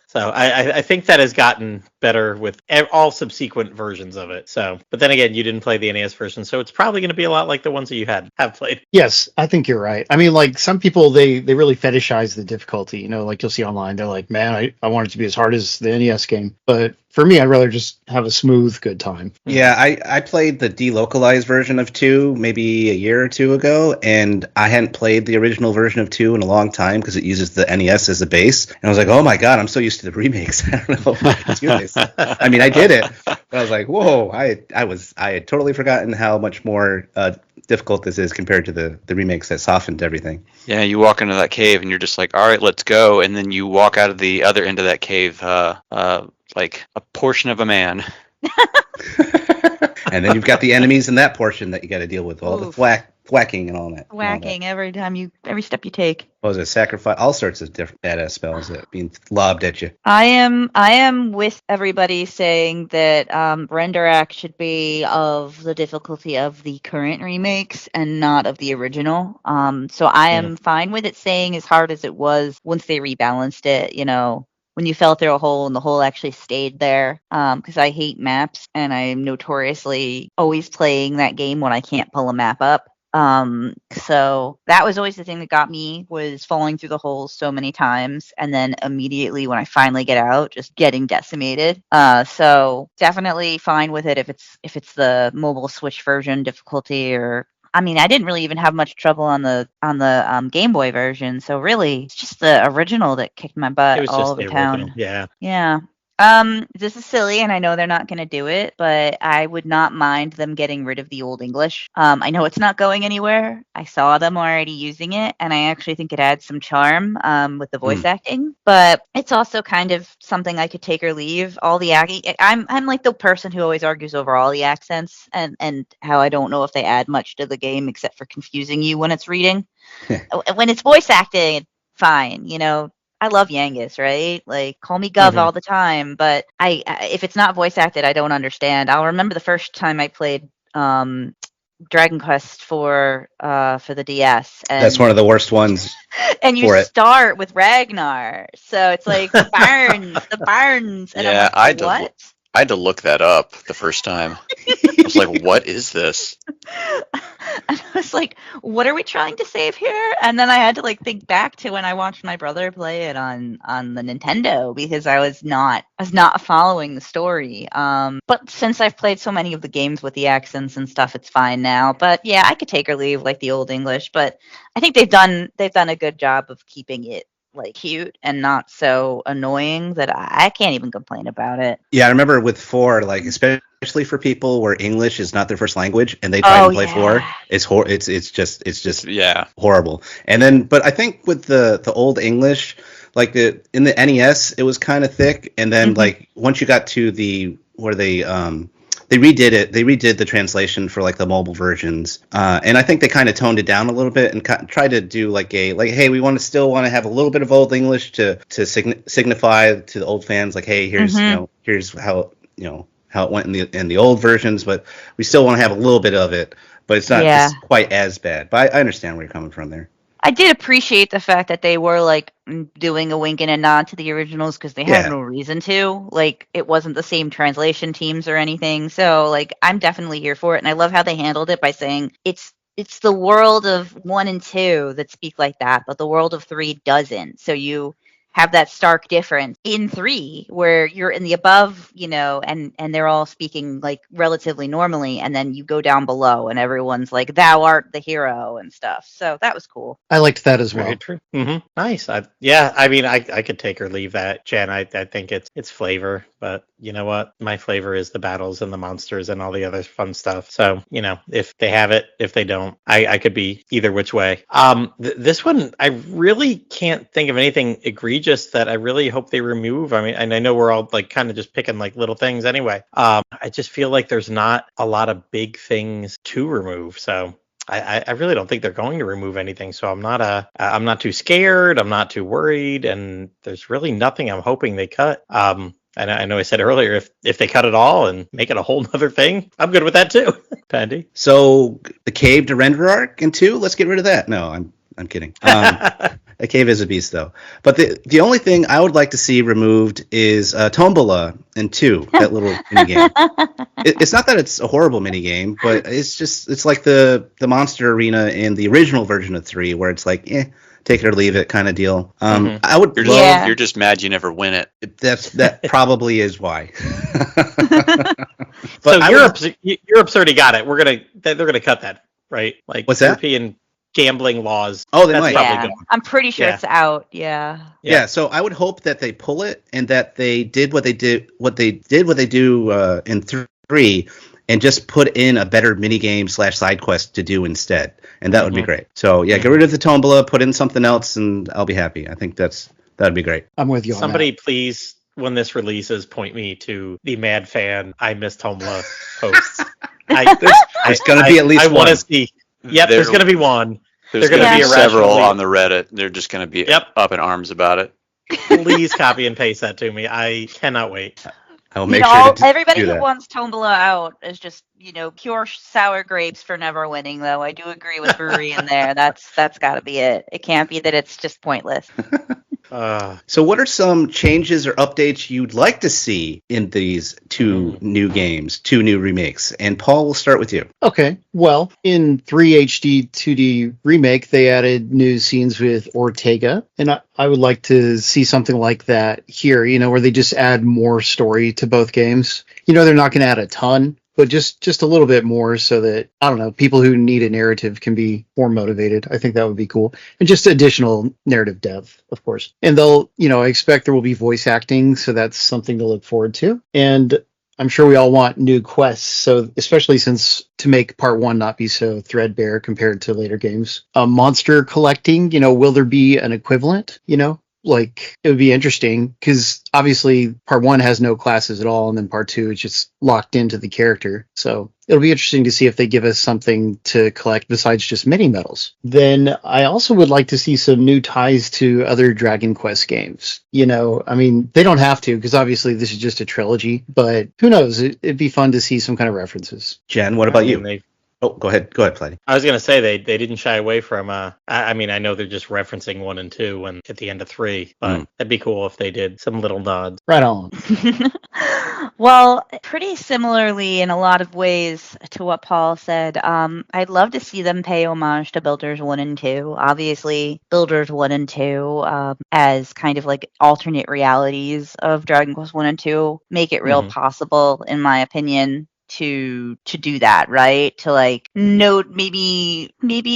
So I think that has gotten better with all subsequent versions of it. So, but then again, you didn't play the NES version, so it's probably going to be a lot like the ones that you have played. Yes, I think you're right. I mean, like, some people, they really fetishize the difficulty. Like, you'll see online, they're like, man, I want it to be as hard as the NES game. But for me, I'd rather just have a smooth, good time. Yeah, I played the delocalized version of 2 maybe a year or two ago, and I hadn't played the original version of 2 in a long time because it uses the NES as a base. And I was like, oh my god, I'm so used to the remakes. I don't know if I can do this. I mean, I did it, but I was like, whoa, I had totally forgotten how much more difficult this is compared to the remakes that softened everything. Yeah, you walk into that cave and you're just like, all right, let's go. And then you walk out of the other end of that cave, like a portion of a man. And then you've got the enemies in that portion that you got to deal with, all the Oof. whacking and all that. Whacking every step you take. What was it? Sacrifice, all sorts of different badass spells that being lobbed at you. I am with everybody saying that Renderak should be of the difficulty of the current remakes and not of the original. So I am fine with it staying as hard as it was once they rebalanced it. When you fell through a hole and the hole actually stayed there. Because I hate maps and I'm notoriously always playing that game when I can't pull a map up. So that was always the thing that got me, was falling through the holes so many times and then immediately when I finally get out, just getting decimated. So definitely fine with it if it's the mobile Switch version difficulty, or I mean, I didn't really even have much trouble on the Game Boy version. So really, it's just the original that kicked my butt It was all just over the town. original. Yeah. Yeah. This is silly, and I know they're not going to do it, but I would not mind them getting rid of the Old English. I know it's not going anywhere. I saw them already using it, and I actually think it adds some charm with the voice acting. But it's also kind of something I could take or leave. All the acting, I'm like the person who always argues over all the accents, and how I don't know if they add much to the game except for confusing you when it's reading. When it's voice acting, fine, I love Yangus, right? Like, call me Gov all the time, but I if it's not voice acted, I don't understand. I'll remember the first time I played Dragon Quest for the DS. And, That's one of the worst ones. and you for it. start with Ragnar, so it's like the Barnes, and Yeah, I'm like, what? I had to look that up the first time. I was like, what is this? And I was like, what are we trying to save here? And then I had to think back to when I watched my brother play it on the Nintendo, because I was not following the story. But since I've played so many of the games with the accents and stuff, it's fine now. But yeah, I could take or leave like the Old English, but I think they've done a good job of keeping it cute and not so annoying that I can't even complain about it. Yeah, I remember with 4, especially especially for people where English is not their first language and they try to play 4. It's just Yeah. horrible. And then, but I think with the old English, like in the NES, it was kind of thick, and then like once you got to the where they redid it. They redid the translation for like the mobile versions, and I think they kind of toned it down a little bit and tried to do like hey, we still want to have a little bit of old English to signify to the old fans, like, hey, here's here's how how it went in the old versions, but we still want to have a little bit of it, but it's not just quite as bad. But I understand where you're coming from there. I did appreciate the fact that they were like doing a wink and a nod to the originals because they had no reason to. Like, it wasn't the same translation teams or anything. So like, I'm definitely here for it, and I love how they handled it by saying it's the world of 1 and 2 that speak like that, but the world of 3 doesn't. So you have that stark difference in 3 where you're in the above, and they're all speaking like relatively normally, and then you go down below and everyone's like, thou art the hero and stuff. So that was cool. I liked that as well. Very true. Nice. I mean, I could take or leave that, Jen. I think it's flavor, but you know what? My flavor is the battles and the monsters and all the other fun stuff. So, if they have it, if they don't, I could be either which way. This one, I really can't think of anything egregious that I really hope they remove. I mean, and I know we're all like kind of just picking like little things anyway. I just feel like there's not a lot of big things to remove. So I really don't think they're going to remove anything. So I'm not too scared. I'm not too worried. And there's really nothing I'm hoping they cut. And I know I said earlier, if they cut it all and make it a whole nother thing, I'm good with that too. Pendy. So the cave to render arc in 2, let's get rid of that. No, I'm kidding. A cave is a beast, though. But the only thing I would like to see removed is Tombola in 2, that little minigame. It's not that it's a horrible minigame, but it's like the monster arena in the original version of 3, where it's like, take it or leave it kind of deal. I would You're just mad you never win it. That probably is why. But so Europe's already got it. They're gonna cut that, right? Like, what's that? European gambling laws. Oh, they might. Yeah, I'm pretty sure it's out. Yeah. So I would hope that they pull it and that they did what they do in 3 and just put in a better minigame / side quest to do instead, and that would be great. So get rid of the tombola, put in something else, and I'll be happy. I think that'd be great. I'm with you. Somebody please, when this releases, point me to the Mad Fan I+II Tombola posts. There's going to be at least one. I want to see. Yep, there's going to be one. There's going to be several on the Reddit. They're just going to be up in arms about it. Please copy and paste that to me. I cannot wait. I will make sure to everybody do who that. wants Tombola out is just, pure sour grapes for never winning, though. I do agree with Brewery in there. That's got to be it. It can't be that it's just pointless. So what are some changes or updates you'd like to see in these 2 new games, 2 new remakes? And Paul, we'll start with you. Okay. Well, in 3 HD 2D remake, they added new scenes with Ortega, and I would like to see something like that here, where they just add more story to both games. They're not going to add a ton, but just a little bit more so that, I don't know, people who need a narrative can be more motivated. I think that would be cool. And just additional narrative depth, of course. And they'll, I expect there will be voice acting, so that's something to look forward to. And I'm sure we all want new quests, so especially since to make part 1 not be so threadbare compared to later games. Monster collecting, will there be an equivalent, Like, it would be interesting because obviously part 1 has no classes at all, and then part 2 is just locked into the character. So it'll be interesting to see if they give us something to collect besides just mini medals. Then I also would like to see some new ties to other Dragon Quest games. They don't have to because obviously this is just a trilogy, but who knows? It'd be fun to see some kind of references. Jen, what about you? Oh, go ahead, Platty. I was going to say they didn't shy away from. I know they're just referencing 1 and 2 when at the end of 3, but that'd be cool if they did some little nods. Right on. Well, pretty similarly in a lot of ways to what Paul said. I'd love to see them pay homage to Builders 1 and 2. Obviously, Builders 1 and 2 as kind of like alternate realities of Dragon Quest 1 and 2 make it real possible, in my opinion, to do that, right? To like note maybe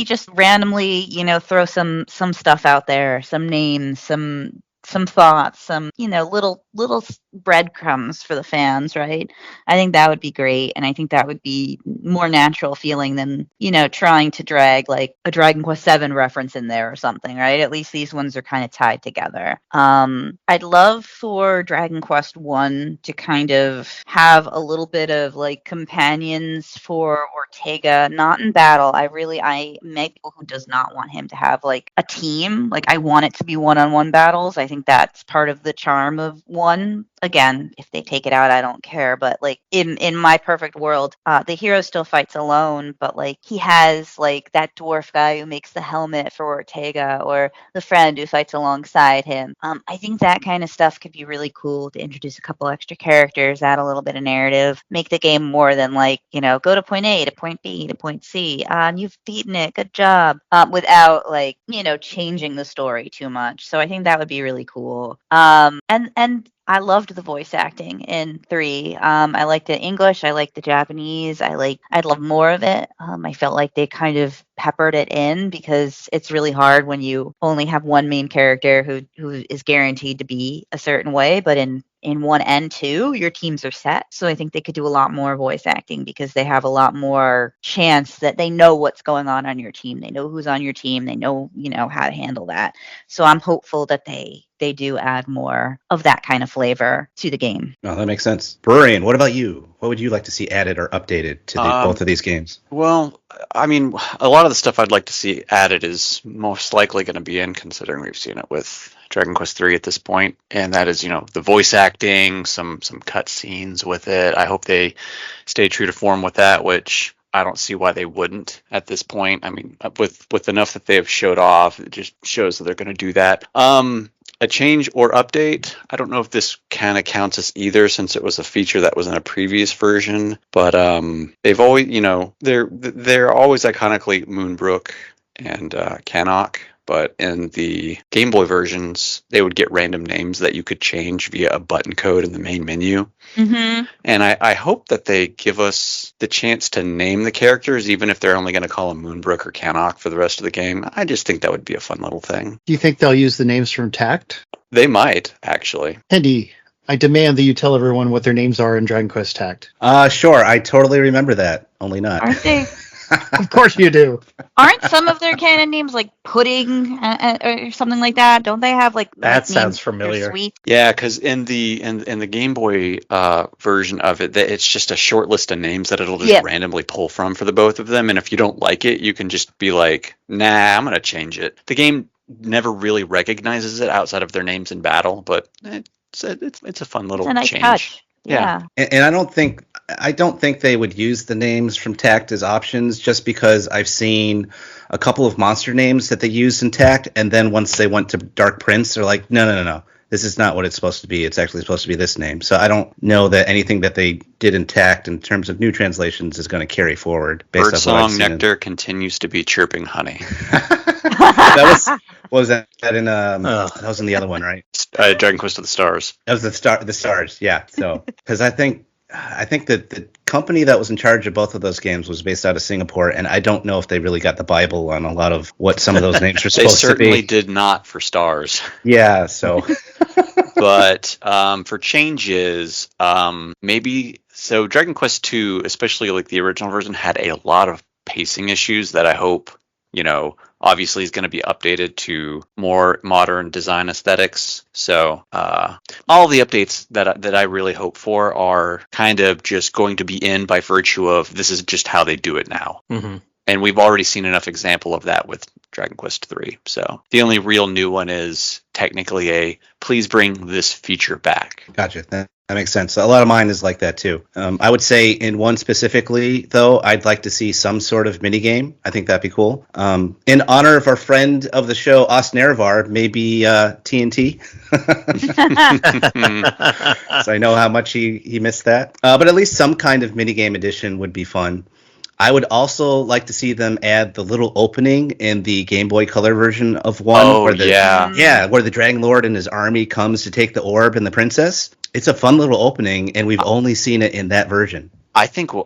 just randomly, throw some stuff out there, some names, some some thoughts, some, little breadcrumbs for the fans, right? I think that would be great, and I think that would be more natural feeling than, trying to drag like a Dragon Quest VII reference in there or something, right? At least these ones are kind of tied together. I'd love for Dragon Quest One to kind of have a little bit of like companions for Ortega, not in battle. I make people who does not want him to have like a team. Like I want it to be one-on-one battles. I think that's part of the charm of one. Again, if they take it out, I don't care. But like in my perfect world, the hero still fights alone, but like he has like that dwarf guy who makes the helmet for Ortega, or the friend who fights alongside him. I think that kind of stuff could be really cool to introduce a couple extra characters, add a little bit of narrative, make the game more than like, go to point A to point B to point C. And you've beaten it. Good job. Without like, changing the story too much. So I think that would be really cool. And I loved the voice acting in 3. I liked the English. I liked the Japanese. I'd love more of it. I felt like they kind of peppered it in because it's really hard when you only have one main character who is guaranteed to be a certain way. But in 1 and 2, your teams are set. So I think they could do a lot more voice acting because they have a lot more chance that they know what's going on your team. They know who's on your team. They know, how to handle that. So I'm hopeful that they do add more of that kind of flavor to the game. Oh, that makes sense. Brian, what about you? What would you like to see added or updated to both of these games? Well, I mean, a lot of the stuff I'd like to see added is most likely going to be in, considering we've seen it with Dragon Quest III at this point, and that is, the voice acting, some cut scenes with it. I hope they stay true to form with that, which I don't see why they wouldn't at this point. I mean, with enough that they have showed off, it just shows that they're going to do that. A change or update, I don't know if this kind of counts as either, since it was a feature that was in a previous version, but they've always, they're always iconically Moonbrook and Cannock. But in the Game Boy versions, they would get random names that you could change via a button code in the main menu. Mm-hmm. And I hope that they give us the chance to name the characters, even if they're only going to call them Moonbrook or Cannock for the rest of the game. I just think that would be a fun little thing. Do you think they'll use the names from Tact? They might, actually. Pendy, I demand that you tell everyone what their names are in Dragon Quest Tact. Sure. I totally remember that. Only not. Aren't they? Of course you do. Aren't some of their canon names like Pudding or something like that? Don't they have like That sounds names familiar. Sweet? Yeah, because in the Game Boy version of it, it's just a short list of names that it'll just randomly pull from for the both of them. And if you don't like it, you can just be like, nah, I'm going to change it. The game never really recognizes it outside of their names in battle, but it's a fun little It's a nice change. touch. Yeah. And I don't think they would use the names from Tact as options, just because I've seen a couple of monster names that they used in Tact, and then once they went to Dark Prince, they're like, no. This is not what it's supposed to be. It's actually supposed to be this name. So I don't know that anything that they did in Tact in terms of new translations is going to carry forward. Birdsong Nectar continues to be chirping honey. That was that in that was in the other one, right? Dragon Quest of the Stars. That was the stars, yeah. So because I think that the company that was in charge of both of those games was based out of Singapore, and I don't know if they really got the Bible on a lot of what some of those names were supposed to be. They certainly did not for Stars. Yeah, so. But for changes, maybe so Dragon Quest II, especially like the original version, had a lot of pacing issues that I hope, obviously is going to be updated to more modern design aesthetics. So all the updates that I really hope for are kind of just going to be in by virtue of this is just how they do it now. Mm-hmm. And we've already seen enough example of that with Dragon Quest III. So the only real new one is technically a please bring this feature back. Gotcha. That makes sense. A lot of mine is like that too. I would say in one specifically, though, I'd like to see some sort of minigame. I think that'd be cool. In honor of our friend of the show, Osnervar, maybe TNT. So I know how much he missed that. But at least some kind of minigame edition would be fun. I would also like to see them add the little opening in the Game Boy Color version of 1. Oh, where yeah. Where the Dragon Lord and his army comes to take the orb and the princess. It's a fun little opening, and we've only seen it in that version. I think we'll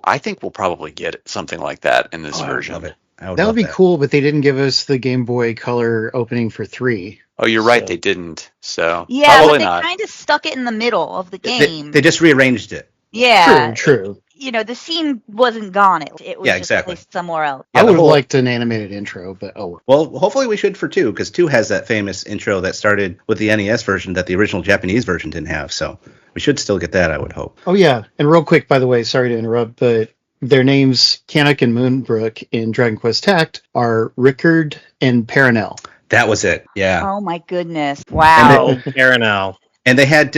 probably get something like that in this version. I love it. That would be cool, but they didn't give us the Game Boy Color opening for 3. Oh, you're right. So- They didn't. So Yeah, probably but they not. kind of stuck it in the middle of the They, game. they just rearranged it. Yeah. True. You know, the scene wasn't gone. It was Yeah, just exactly. placed somewhere else. Yeah, I the would have whole- liked an animated intro, but oh. Well, hopefully we should for 2, because 2 has that famous intro that started with the NES version that the original Japanese version didn't have. So we should still get that, I would hope. Oh yeah, and real quick, by the way, sorry to interrupt, but their names, Canuck and Moonbrook in Dragon Quest Tact, are Rickard and Paranel. That was it. Yeah. Oh my goodness! Wow. Oh, Paranel. And they had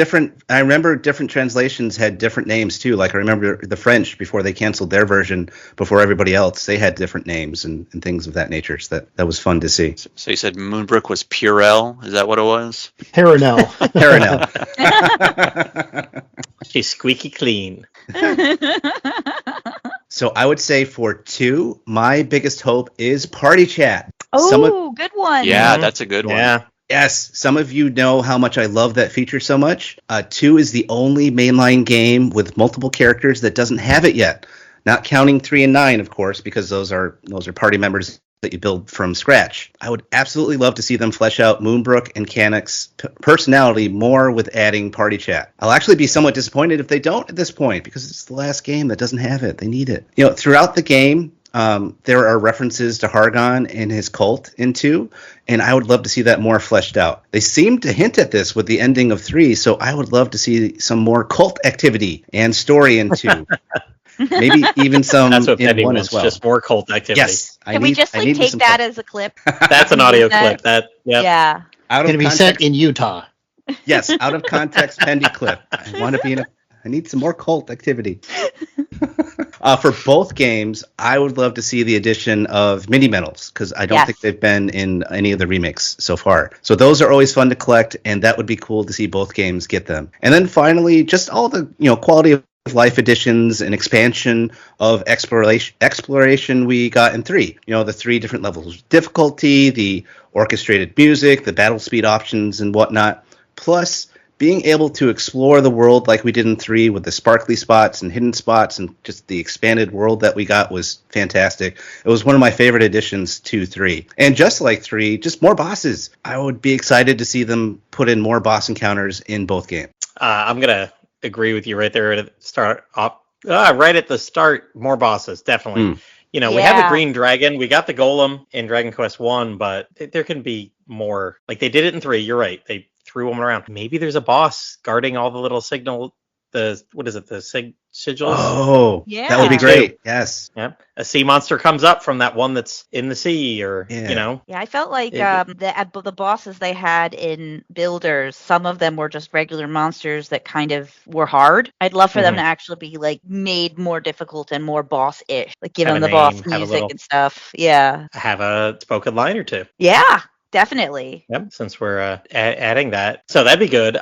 I remember different translations had different names too. Like I remember the French, before they canceled their version, before everybody else, they had different names and things of that nature. So that was fun to see. So you said Moonbrook was Purell? Is that what it was? Paranel. Paranel. She's squeaky clean. So I would say for 2, my biggest hope is party chat. Oh, good one. Yeah, Mhm. that's a good one. Yeah. Yes, some of you know how much I love that feature so much. 2 is the only mainline game with multiple characters that doesn't have it yet. Not counting 3 and 9, of course, because those are party members that you build from scratch. I would absolutely love to see them flesh out Moonbrook and Canuck's personality more with adding party chat. I'll actually be somewhat disappointed if they don't at this point, because it's the last game that doesn't have it. They need it. You know, throughout the game, there are references to Hargon and his cult in 2, and I would love to see that more fleshed out. They seem to hint at this with the ending of 3, so I would love to see some more cult activity and story in 2. Maybe even some That's what in Pendy 1 wants. as well. Just more cult activity. Yes. Can we just like take that as a clip? That's an audio clip. That yep. Yeah. out Going of to be context? set in Utah. Yes, out of context Pendy clip. I want to be in I need some more cult activity. For both games, I would love to see the addition of mini medals, because I don't Yes. think they've been in any of the remakes so far. So those are always fun to collect, and that would be cool to see both games get them. And then finally, just all the quality of life additions and expansion of exploration we got in 3. The 3 different levels of difficulty, the orchestrated music, the battle speed options and whatnot, plus being able to explore the world like we did in 3 with the sparkly spots and hidden spots, and just the expanded world that we got was fantastic. It was one of my favorite additions to 3. And just like 3, just more bosses. I would be excited to see them put in more boss encounters in both games. I'm gonna agree with you right there at the start. Right at the start, more bosses, definitely. We have the Yeah. green dragon. We got the golem in Dragon Quest 1, but there can be more. Like they did it in 3. You're right. They threw them around. Maybe there's a boss guarding all the little sigils. The sigils? Oh, Yeah. that would be great. Yes. Yeah. A sea monster comes up from that one that's in the sea, or Yeah. Yeah, I felt like It- the bosses they had in Builders, some of them were just regular monsters that kind of were hard. I'd love for them to actually be like made more difficult and more boss-ish, like give Have them a the boss name, have a music little- and stuff. Yeah, have a spoken line or two. yeah, definitely. Yep, since we're adding that. So that'd be good.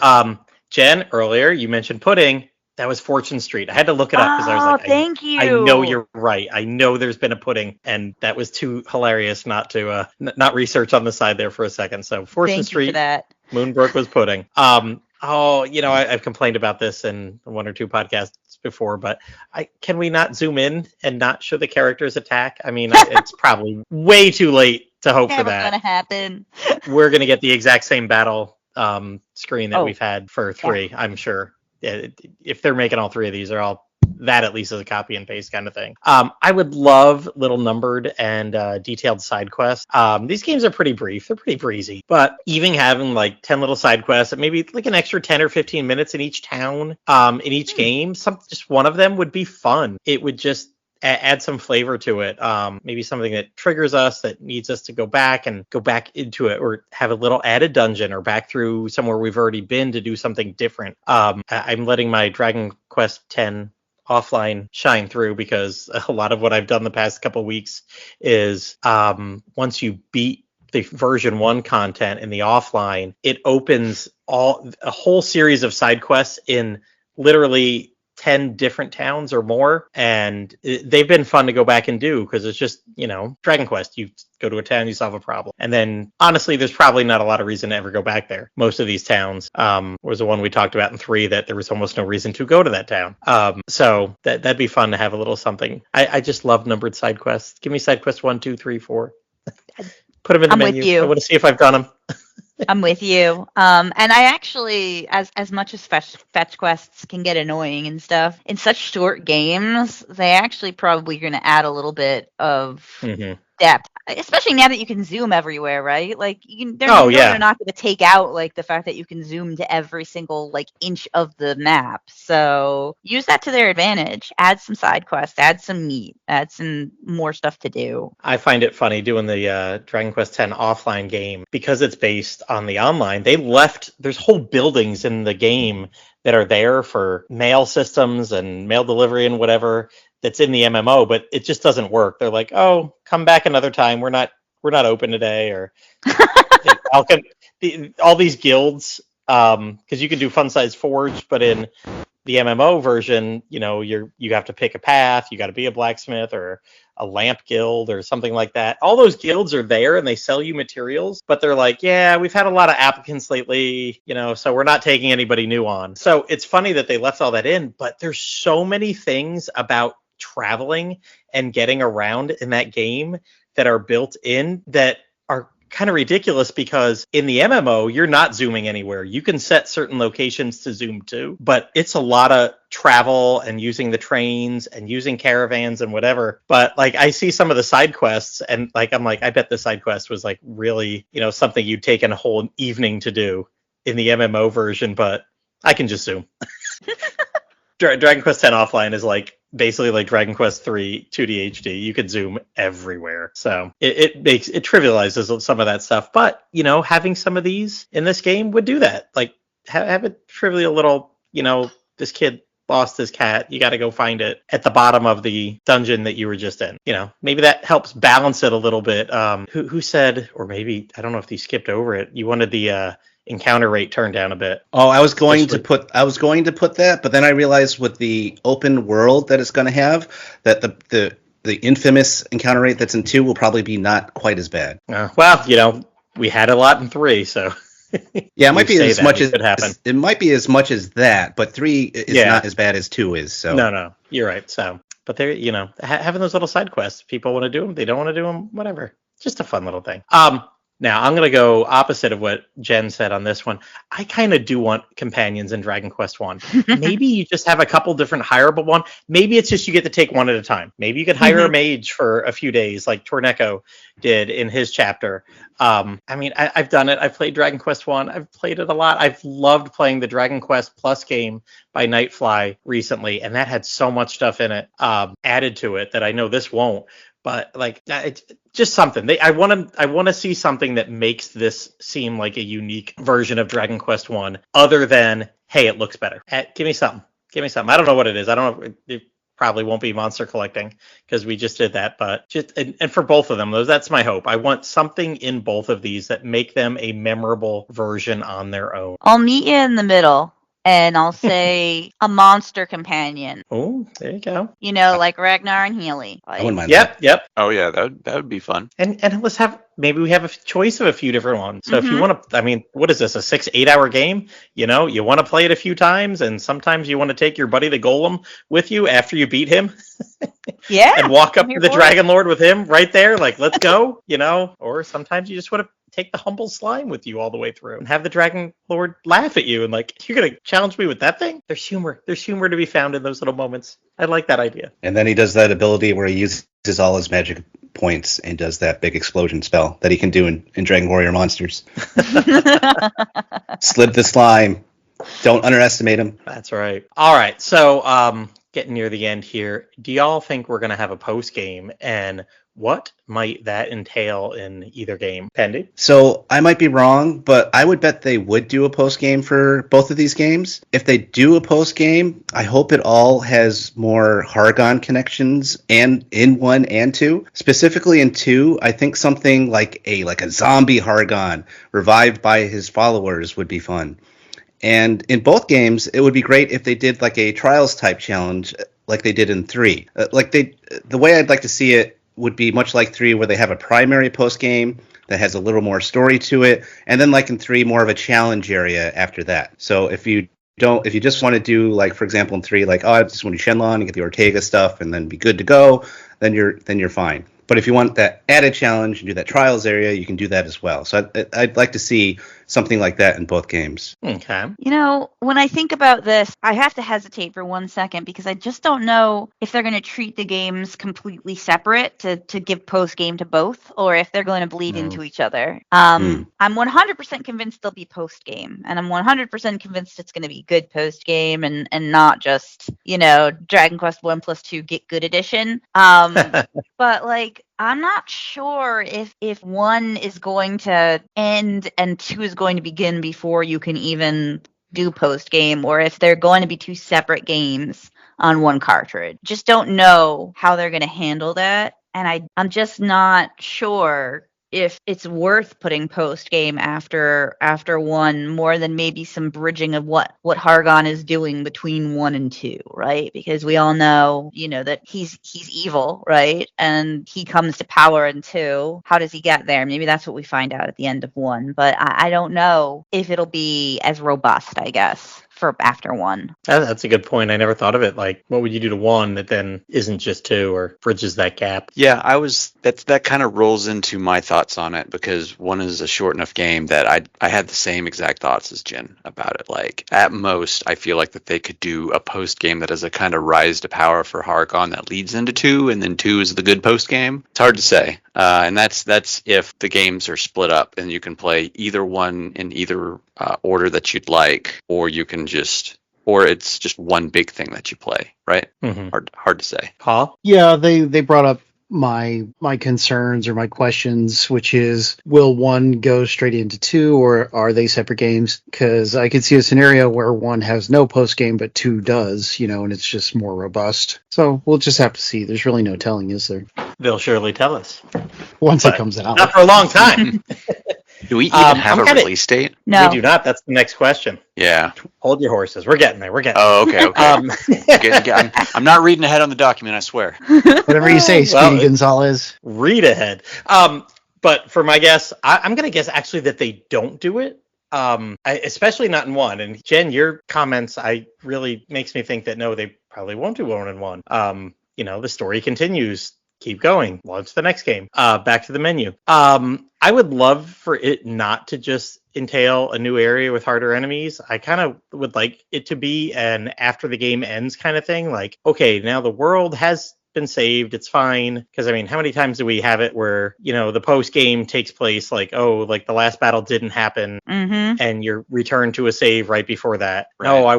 Jen, earlier you mentioned pudding. That was Fortune Street. I had to look it up because I was like, thank you. I know you're right. I know there's been a pudding, and that was too hilarious not to not research on the side there for a second. So Fortune Thank you Street, for that. Moonbrook was pudding. I've complained about this in 1 or 2 podcasts before, but can we not zoom in and not show the characters attack? I mean, it's probably way too late to hope for Never that. gonna happen. We're gonna get the exact same battle screen that Oh, we've had for 3, I'm sure. If they're making all 3 of these, they're all that at least as a copy and paste kind of thing. I would love little numbered and detailed side quests. These games are pretty brief. They're pretty breezy. But even having like 10 little side quests, maybe like an extra 10 or 15 minutes in each town, in each game, just one of them would be fun. It would just add some flavor to it. Maybe something that triggers us, that needs us to go back into it, or have a little added dungeon, or back through somewhere we've already been to do something different. I'm letting my Dragon Quest X offline shine through, because a lot of what I've done the past couple weeks is once you beat the version 1 content in the offline, it opens a whole series of side quests in literally 10 different towns or more, and they've been fun to go back and do, because it's just, Dragon Quest, you go to a town, you solve a problem, and then honestly there's probably not a lot of reason to ever go back there. Most of these towns was the one we talked about in 3, that there was almost no reason to go to that town. So that'd be fun to have a little something. I just love numbered side quests. Give me side quest 1, 2, 3, 4. Put them in the I'm with menu. you. I want to see if I've done them. I'm with you. And I actually, as much as fetch quests can get annoying and stuff, in such short games, they actually probably going to add a little bit of depth, especially now that you can zoom everywhere, right? Like they're not going to take out like the fact that you can zoom to every single like inch of the map. So use that to their advantage. Add some side quests, add some meat, add some more stuff to do. I find it funny doing the Dragon Quest X offline game because it's based on the online. There's whole buildings in the game that are there for mail systems and mail delivery and whatever that's in the MMO, but it just doesn't work. They're like, oh, come back another time. We're not open today, or all these guilds, because you can do Fun Size Forge, but in the MMO version, you have to pick a path. You got to be a blacksmith or a lamp guild or something like that. All those guilds are there and they sell you materials, but they're like, yeah, we've had a lot of applicants lately, so we're not taking anybody new on. So it's funny that they left all that in, but there's so many things about traveling and getting around in that game that are built in that are kind of ridiculous, because in the MMO, you're not zooming anywhere. You can set certain locations to zoom to, but it's a lot of travel and using the trains and using caravans and whatever. But like, I see some of the side quests and like, I'm like, I bet the side quest was like really, something you'd take a whole evening to do in the MMO version, but I can just zoom. Dragon Quest X offline is like basically like Dragon Quest III 2D HD. You could zoom everywhere, so it trivializes some of that stuff. But having some of these in this game would do that. Like have it trivial little. This kid lost his cat. You got to go find it at the bottom of the dungeon that you were just in. Maybe that helps balance it a little bit. Who said, or maybe I don't know if they skipped over it. You wanted the encounter rate turned down a bit. Oh, I was going to put that, but then I realized with the open world that it's going to have, that the infamous encounter rate that's in 2 will probably be not quite as bad. Well, we had a lot in 3, so yeah, it might be as much as much as that, but 3 is not as bad as 2 is. So no, you're right. So, but they're having those little side quests. People want to do them, they don't want to do them, whatever. Just a fun little thing. Now, I'm going to go opposite of what Jen said on this one. I kind of do want companions in Dragon Quest 1. Maybe you just have a couple different hireable one. Maybe it's just you get to take one at a time. Maybe you could hire a mage for a few days like Torneko did in his chapter. I've done it. I've played Dragon Quest 1. I've played it a lot. I've loved playing the Dragon Quest Plus game by Nightfly recently, and that had so much stuff in it added to it that I know this won't. But like, it's just something. I want to see something that makes this seem like a unique version of Dragon Quest 1, other than, hey, it looks better. Give me something. I don't know what it is. I don't know. It probably won't be monster collecting because we just did that. But and for both of them, that's my hope. I want something in both of these that make them a memorable version on their own. I'll meet you in the middle. And I'll say a monster companion. Oh, there you go. Like Ragnar and Healy. I wouldn't mind that. Yep. Oh yeah, that would be fun. And let's maybe we have a choice of a few different ones. So if you want to, what is this, a 6-8 hour game? You want to play it a few times, and sometimes you want to take your buddy the Golem with you after you beat him. Yeah. And walk up to the Dragon Lord with him right there, like, let's go, Or sometimes you just want to take the humble slime with you all the way through and have the Dragon Lord laugh at you and like, you're going to challenge me with that thing? There's humor to be found in those little moments. I like that idea. And then he does that ability where he uses all his magic points and does that big explosion spell that he can do in Dragon Warrior Monsters. Slip the slime. Don't underestimate him. That's right. All right. So, getting near the end here, do y'all think we're going to have a post game, and what might that entail in either game? Pendy? So I might be wrong, but I would bet they would do a post game for both of these games. If they do a post game, I hope it all has more Hargon connections, and in 1 and 2. Specifically in 2, I think something like a zombie Hargon revived by his followers would be fun. And in both games, it would be great if they did like a Trials type challenge like they did in 3. The way I'd like to see it would be much like 3, where they have a primary post game that has a little more story to it, and then like in 3, more of a challenge area after that. So if you just want to do, like, for example, in 3, like, oh, I just want to do Shenlong and get the Ortega stuff and then be good to go, then you're fine. But if you want that added challenge and do that Trials area, you can do that as well. So I'd like to see something like that in both games. Okay. You know, when I think about this, I have to hesitate for 1 second because I just don't know if they're going to treat the games completely separate to give post game to both, or if they're going to bleed into each other. I'm 100% convinced they'll be post game, and I'm 100% convinced it's going to be good post game and not just, you know, Dragon Quest 1+2 Get Good Edition. But like, I'm not sure if 1 is going to end and 2 is going to begin before you can even do post game, or if they're going to be 2 separate games on 1 cartridge. Just don't know how they're going to handle that, and I'm just not sure if it's worth putting post game after 1 more than maybe some bridging of what Hargon is doing between 1 and 2, right? Because we all know, you know, that he's evil, right? And he comes to power in 2. How does he get there? Maybe that's what we find out at the end of 1. But I don't know if it'll be as robust, I guess, for after 1. That's a good point. I never thought of it. Like, what would you do to 1 that then isn't just 2 or bridges that gap? Yeah, that kind of rolls into my thoughts on it, because 1 is a short enough game that I had the same exact thoughts as Jen about it. Like, at most, I feel like that they could do a post game that is a kind of rise to power for Hargon that leads into 2, and then 2 is the good post game. It's hard to say. And that's if the games are split up and you can play either one in either order that you'd like, or you can or it's just one big thing that you play, right? Mm-hmm. Hard to say. Paul? Yeah, they brought up my concerns or my questions, which is, will 1 go straight into 2, or are they separate games? Because I could see a scenario where 1 has no post game but 2 does, you know, and it's just more robust. So we'll just have to see. There's really no telling, is there? They'll surely tell us. Once it comes out. Not for a long time. Do we even have a kinda- release date? No. We do not. That's the next question. Yeah. Hold your horses. We're getting there. Oh, okay. I'm not reading ahead on the document, I swear. Whatever you say, Speedy Gonzalez. Read ahead. But for my guess, I'm going to guess actually that they don't do it. Especially not in 1. And Jen, your comments, really makes me think that no, they probably won't do 1 and 1. You know, the story continues. Keep going. Launch the next game. Back to the menu. I would love for it not to just entail a new area with harder enemies. I kind of would like it to be an after the game ends kind of thing. Like, okay, now the world has been saved. It's fine. Because, I mean, how many times do we have it where, you know, the post game takes place like, oh, like the last battle didn't happen and you're returned to a save right before that. Right. No, I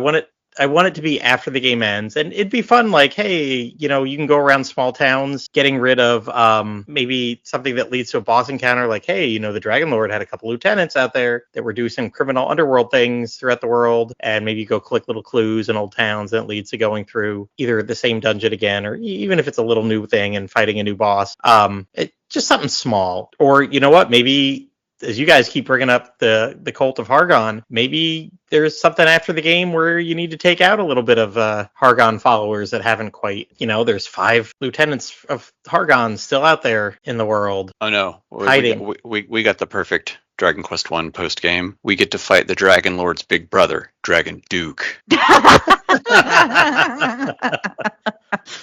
want it to be after the game ends, and it'd be fun. Like, hey, you know, you can go around small towns, getting rid of maybe something that leads to a boss encounter. Like, hey, you know, the Dragon Lord had a couple lieutenants out there that were doing some criminal underworld things throughout the world, and maybe you go click little clues in old towns, and it leads to going through either the same dungeon again, or even if it's a little new thing and fighting a new boss. Just something small, or you know what, maybe. As you guys keep bringing up the Cult of Hargon, maybe there's something after the game where you need to take out a little bit of Hargon followers that haven't quite, you know, there's 5 lieutenants of Hargon still out there in the world. Oh, no. Hiding. We got the perfect Dragon Quest 1 post game. We get to fight the Dragon Lord's big brother, Dragon Duke.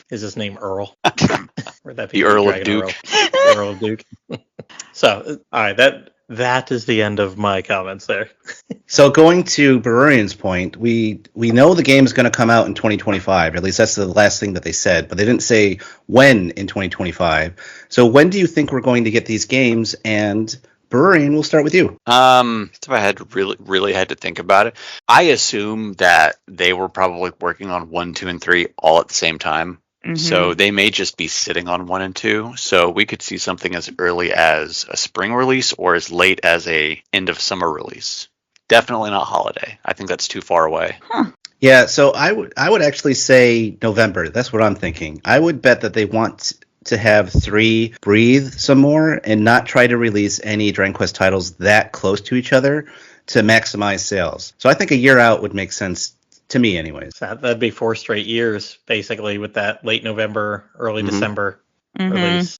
Is his name Earl? Would that be the Earl of Duke? Earl of Duke. So, all right, that is the end of my comments there. So going to Berurian's point, we know the game's going to come out in 2025. At least that's the last thing that they said, but they didn't say when in 2025. So when do you think we're going to get these games? And Berurian, we'll start with you. If I had really had to think about it, I assume that they were probably working on 1, 2, and 3 all at the same time. So they may just be sitting on 1 and 2. So we could see something as early as a spring release or as late as a end of summer release. Definitely not holiday. I think that's too far away. Huh. Yeah, so I would actually say November. That's what I'm thinking. I would bet that they want to have 3 breathe some more and not try to release any Dragon Quest titles that close to each other to maximize sales. So I think a year out would make sense. To me, anyways. That'd be 4 straight years, basically, with that late November, early December release.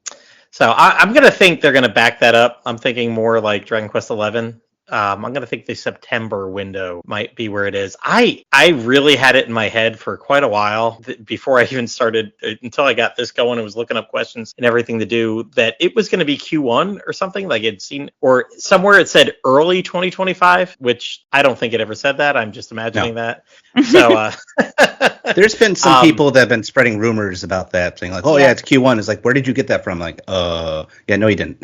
So I'm going to think they're going to back that up. I'm thinking more like Dragon Quest XI I'm gonna think the September window might be where it is. I really had it in my head for quite a while before I even started, until I got this going and was looking up questions and everything to do, that it was gonna be Q1 or something. Like it'd seen, or somewhere it said early 2025, which I don't think it ever said that. I'm just imagining that. So there's been some people that have been spreading rumors about that, saying like, "Oh yeah, it's Q1." It's like, where did you get that from? Like, yeah, no, you didn't.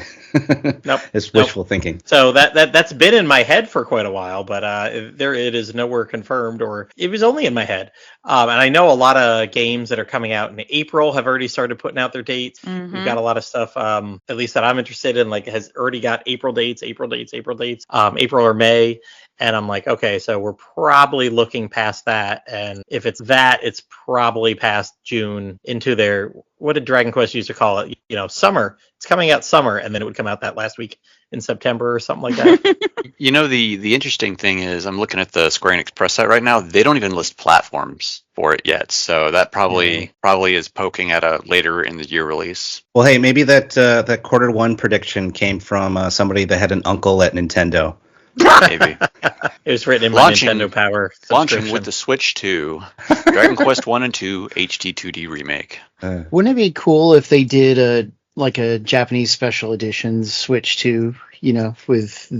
Nope. It's wishful thinking. So that's been in my head for quite a while, but there it is nowhere confirmed, or it was only in my head. And I know a lot of games that are coming out in April have already started putting out their dates. Mm-hmm. We've got a lot of stuff, at least that I'm interested in, like has already got April dates, April or May. And I'm like, okay, so we're probably looking past that. And if it's that, it's probably past June into their, what did Dragon Quest used to call it? You know, summer. It's coming out summer, and then it would come out that last week in September or something like that. You know, the interesting thing is, I'm looking at the Square Enix press site right now. They don't even list platforms for it yet, so that probably is poking at a later in the year release. Well, hey, maybe that Q1 prediction came from somebody that had an uncle at Nintendo. Maybe. It was written in my Nintendo Power launching with the Switch 2, Dragon Quest 1 and 2 HD 2D remake. Wouldn't it be cool if they did a Japanese special edition Switch 2, you know, with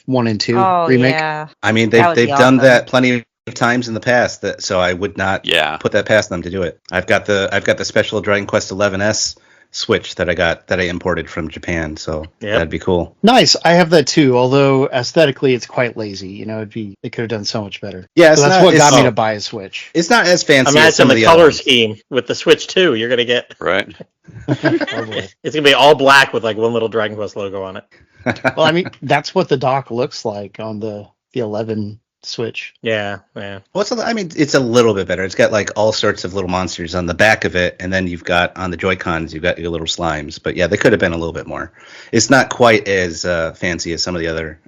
1 and 2 remake? Yeah. I mean, they've done that plenty of times in the past, so I would not put that past them to do it. I've got the special Dragon Quest 11S Switch that I imported from Japan, so that'd be cool. Nice. I have that too, although aesthetically it's quite lazy. You know, they could have done so much better. Yeah, so that's what got me to buy a Switch. It's not as fancy as some the of the color others. scheme with the Switch 2 you're gonna get. Right. It's gonna be all black with like one little Dragon Quest logo on it. Well, I mean, that's what the dock looks like on the 11 Switch. Yeah. Well, it's a little bit better. It's got like all sorts of little monsters on the back of it, and then you've got on the Joy-Cons, you've got your little slimes. But yeah, they could have been a little bit more. It's not quite as fancy as some of the other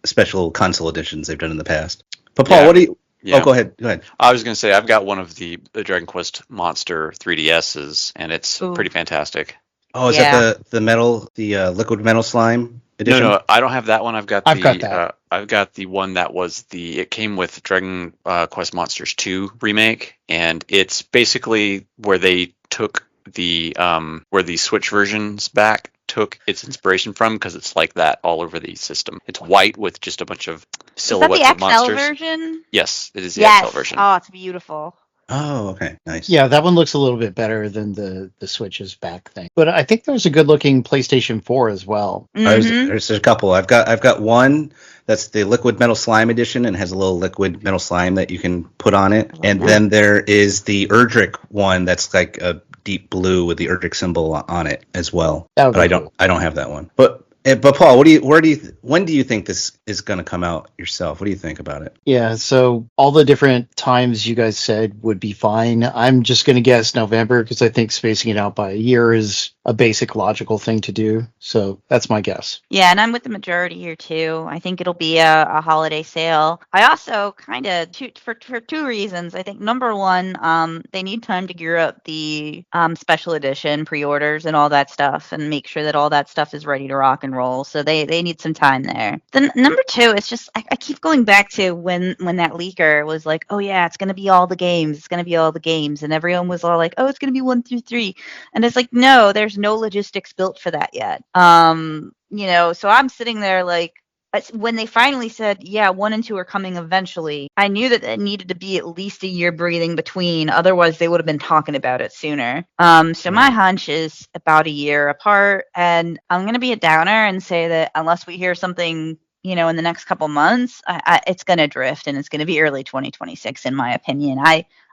special console editions they've done in the past. But Paul, what do you? Yeah. Oh, go ahead. I was going to say, I've got one of the Dragon Quest Monster 3DSs, and it's pretty fantastic. Oh, is that the metal, the liquid metal slime edition? No, I don't have that one. I've got that. I've got the one that was it came with Dragon Quest Monsters 2 remake, and it's basically where they took where the Switch versions back took its inspiration from, because it's like that all over the system. It's white with just a bunch of silhouettes of monsters. Is that the XL version? Yes, it is the XL version. Oh, it's beautiful. Oh, okay, nice. Yeah, that one looks a little bit better than the Switch's back thing. But I think there's a good looking PlayStation 4 as well. Mm-hmm. There's a couple. I've got one that's the liquid metal slime edition and has a little liquid metal slime that you can put on it. And then there is the Erdrick one that's like a deep blue with the Erdrick symbol on it as well. But I don't have that one. But Paul, when do you think this is going to come out yourself? What do you think about it? Yeah, so all the different times you guys said would be fine. I'm just going to guess November, because I think spacing it out by a year is a basic logical thing to do. So that's my guess. Yeah, and I'm with the majority here too. I think it'll be a holiday sale. I also kind of, for two reasons. I think number one, they need time to gear up the special edition pre-orders and all that stuff, and make sure that all that stuff is ready to rock and roll. So they need some time there. Then number two, it's just I keep going back to when that leaker was like, oh yeah, it's gonna be all the games. It's gonna be all the games, and everyone was all like, oh, it's gonna be 1 through 3, and it's like, no, there's no logistics built for that yet. So I'm sitting there like, when they finally said, yeah, 1 and 2 are coming eventually, I knew that it needed to be at least a year breathing between. Otherwise, they would have been talking about it sooner. So my hunch is about a year apart. And I'm going to be a downer and say that unless we hear something, in the next couple months, it's going to drift, and it's going to be early 2026, in my opinion.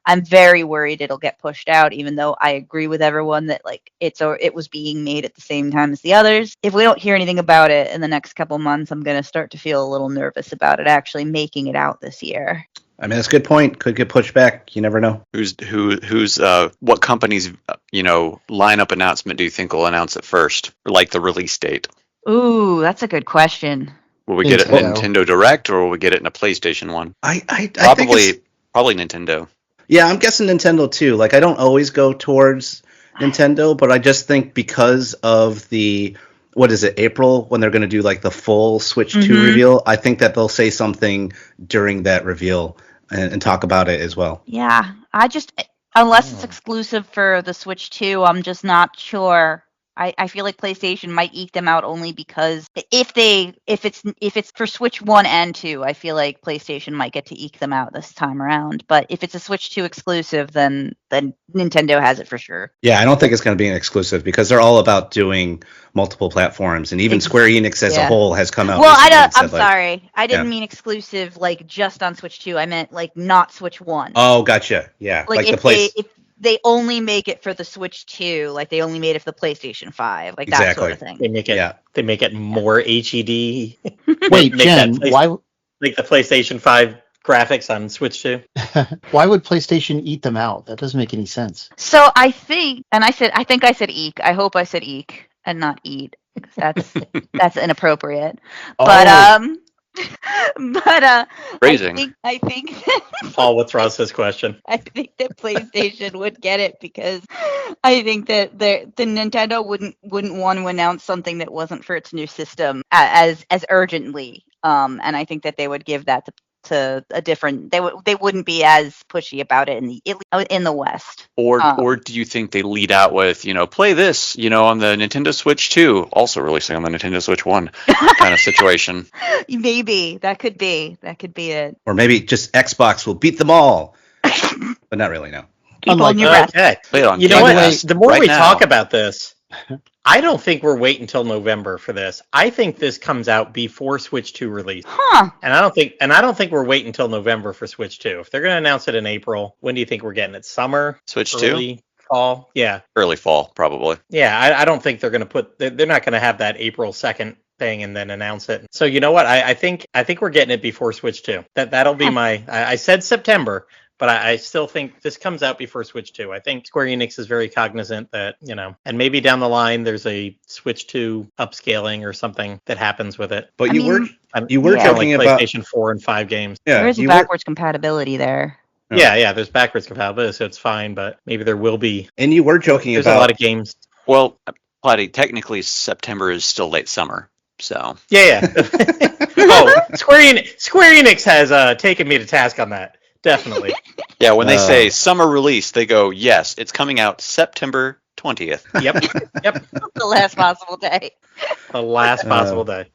I'm very worried it'll get pushed out, even though I agree with everyone that it was being made at the same time as the others. If we don't hear anything about it in the next couple months, I'm going to start to feel a little nervous about it actually making it out this year. I mean, that's a good point. Could get pushed back. You never know. What company's lineup announcement do you think will announce it first, or like the release date? Ooh, that's a good question. Will we get it in Nintendo Direct, or will we get it in a PlayStation one? I probably Nintendo. Yeah, I'm guessing Nintendo too. Like, I don't always go towards Nintendo, but I just think because of the what is it, April, when they're going to do like the full Switch 2 Mhm. reveal, I think that they'll say something during that reveal and talk about it as well. Yeah, unless it's Oh. exclusive for the Switch 2, I'm just not sure. I feel like PlayStation might eke them out only because if it's for Switch 1 and 2, I feel like PlayStation might get to eke them out this time around. But if it's a Switch 2 exclusive, then Nintendo has it for sure. Yeah, I don't think it's going to be an exclusive because they're all about doing multiple platforms, and even Square Enix as a Yeah. whole has come out. Well, recently and I'm said, like, sorry. I didn't yeah. mean exclusive like just on Switch 2. I meant like not Switch 1. Oh, gotcha. Yeah, Like the if place. if they only make it for the Switch 2, like they only made it for the PlayStation 5, like that sort of Exactly. They thing. make it. Yeah. They make it more HED. Wait, Make Jen, that why Like the PlayStation 5 graphics on Switch 2. why would PlayStation eat them out? That doesn't make any sense. So I think, and I think I said eek. I hope I said eek and not eat because that's inappropriate. But Oh. Phrasing. I think Paul, what's Ross's question? I think that PlayStation would get it because I think that the Nintendo wouldn't want to announce something that wasn't for its new system as urgently. And I think that they would give that to a different. They wouldn't be as pushy about it in the West. Or do you think they lead out with, play this, on the Nintendo Switch 2, also releasing on the Nintendo Switch 1 kind of situation? Maybe that could be it. Or maybe just Xbox will beat them all. But not really, no. Keep Unlike- holding your breath. Okay. Play it on You know Game what? Pass The more right we now. talk about this, I don't think we're waiting until November for this. I think this comes out before Switch 2 release. Huh. And I don't think we're waiting until November for Switch 2. If they're going to announce it in April, when do you think we're getting it? Summer? Switch 2? Early fall? Yeah. Early fall, probably. Yeah, I don't think they're going to they're not going to have that April 2nd thing and then announce it. So you know what? I think we're getting it before Switch 2. That'll be I said September, but I still think this comes out before Switch 2. I think Square Enix is very cognizant that, and maybe down the line there's a Switch 2 upscaling or something that happens with it. But I you were mean, Kinda joking like about PlayStation 4 and 5 games. there is you backwards compatibility there. Yeah, there's backwards compatibility, so it's fine, but maybe there will be. and you were joking There's about a lot of games. Well, Platty, technically September is still late summer, so. Yeah. Oh, Square Enix has taken me to task on that. Definitely. Yeah, when they say summer release, they go, yes, it's coming out September 20th. Yep. The last possible day. The last possible day.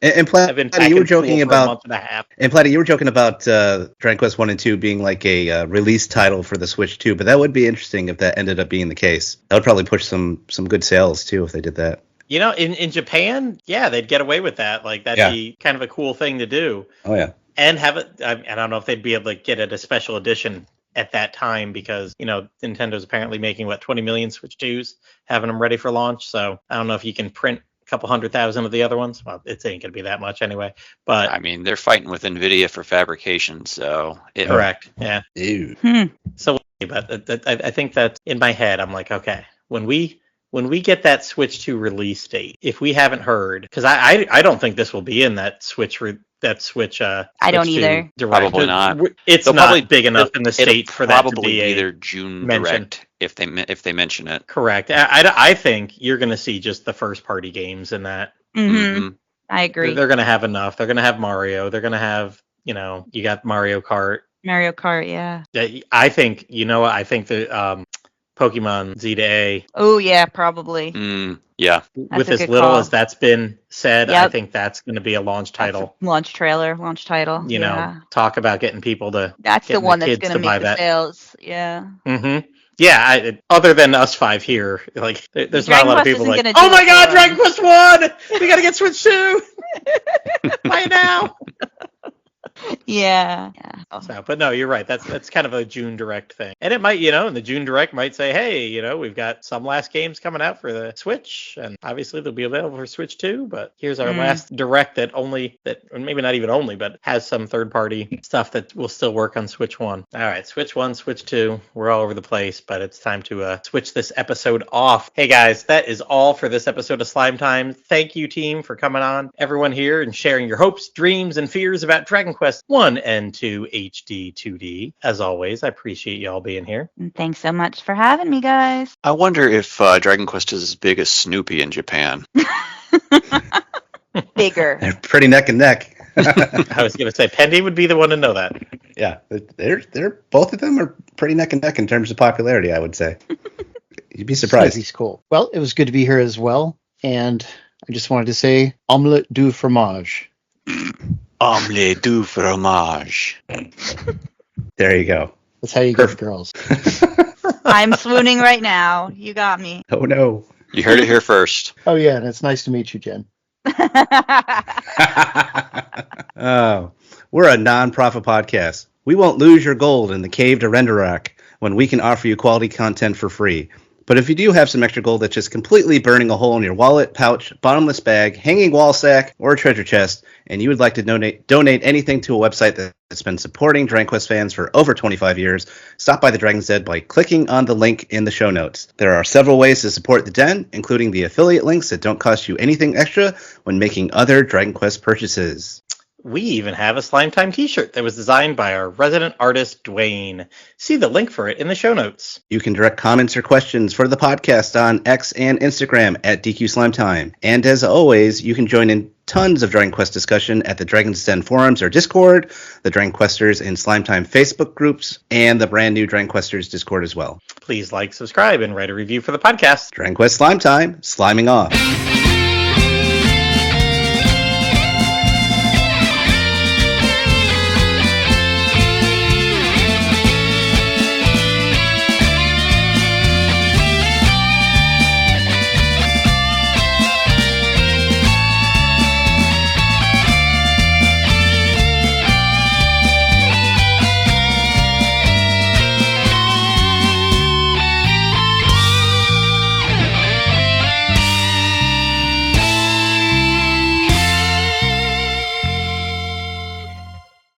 and I've been Platty, you were packing joking for a about month and a half. and Platty, you were joking about Dragon Quest 1 and 2 being like a release title for the Switch 2, but that would be interesting if that ended up being the case. That would probably push some good sales too if they did that. In Japan, yeah, they'd get away with that. Like that'd be kind of a cool thing to do. Oh yeah. And have it. I don't know if they'd be able to get it a special edition at that time because Nintendo's apparently making 20 million Switch 2s, having them ready for launch. So I don't know if you can print a couple 100,000 of the other ones. Well, it ain't gonna be that much anyway. But I mean, they're fighting with NVIDIA for fabrication, so. correct, yeah. Ew. So, but I think that in my head, I'm like, okay, when we get that Switch 2 release date, if we haven't heard, because I don't think this will be in that Switch. I don't Switch 2 either. Direct. Probably not. It's They'll not probably- big enough in the state for that to probably be their June mention. Direct if they mention it. Correct. I think you're going to see just the first party games in that. Mm-hmm. I agree. They're going to have enough. They're going to have Mario. They're going to have, you got Mario Kart. Mario Kart, yeah. I think, I think the Pokemon Z to A. Oh yeah, probably. Yeah. With a as good little call. as that's been said, I Yep. think that's going to be a launch title. Launch title. Yeah. Talk about getting people to. That's the getting one the that's kids going to to buy make the that. sales. Yeah. Mm-hmm. Yeah, other than us five here, like there's not a Dragon lot of Quest people isn't like, gonna oh do my it god, for Dragon Quest 1! We gotta get Switch 2! Buy it now! Yeah. So, but no, you're right. That's kind of a June Direct thing. And it might, and the June Direct might say, hey, we've got some last games coming out for the Switch, and obviously they'll be available for Switch 2, but here's our last Direct or maybe not even only, but has some third-party stuff that will still work on Switch 1. All right, Switch 1, Switch 2, we're all over the place, but it's time to switch this episode off. Hey guys, that is all for this episode of Slime Time. Thank you, team, for coming on. Everyone here and sharing your hopes, dreams, and fears about Dragon Quest 1 and 2 HD 2D. As always, I appreciate y'all being here. And thanks so much for having me, guys. I wonder if Dragon Quest is as big as Snoopy in Japan. Bigger. They're pretty neck and neck. I was going to say, Pendy would be the one to know that. Yeah, they're both of them are pretty neck and neck in terms of popularity, I would say. You'd be surprised. Snoopy's cool. Well, it was good to be here as well. And I just wanted to say, omelette du fromage. Omelette du fromage. There you go. That's how you get girls. I'm swooning right now. You got me. Oh, no. You heard it here first. Oh, yeah, and it's nice to meet you, Jen. Oh, we're a non-profit podcast. We won't lose your gold in the cave to Renderock when we can offer you quality content for free. But if you do have some extra gold that's just completely burning a hole in your wallet, pouch, bottomless bag, hanging wall sack, or treasure chest, and you would like to donate anything to a website that's been supporting Dragon Quest fans for over 25 years, stop by the Dragon's Den by clicking on the link in the show notes. There are several ways to support the Den, including the affiliate links that don't cost you anything extra when making other Dragon Quest purchases. We even have a Slime Time t-shirt that was designed by our resident artist, Dwayne. See the link for it in the show notes. You can direct comments or questions for the podcast on X and Instagram at DQ Slime Time. And as always, you can join in tons of Dragon Quest discussion at the Dragon's Den forums or Discord, the Dragon Questers and Slime Time Facebook groups, and the brand new Dragon Questers Discord as well. Please like, subscribe, and write a review for the podcast. Dragon Quest Slime Time, sliming off.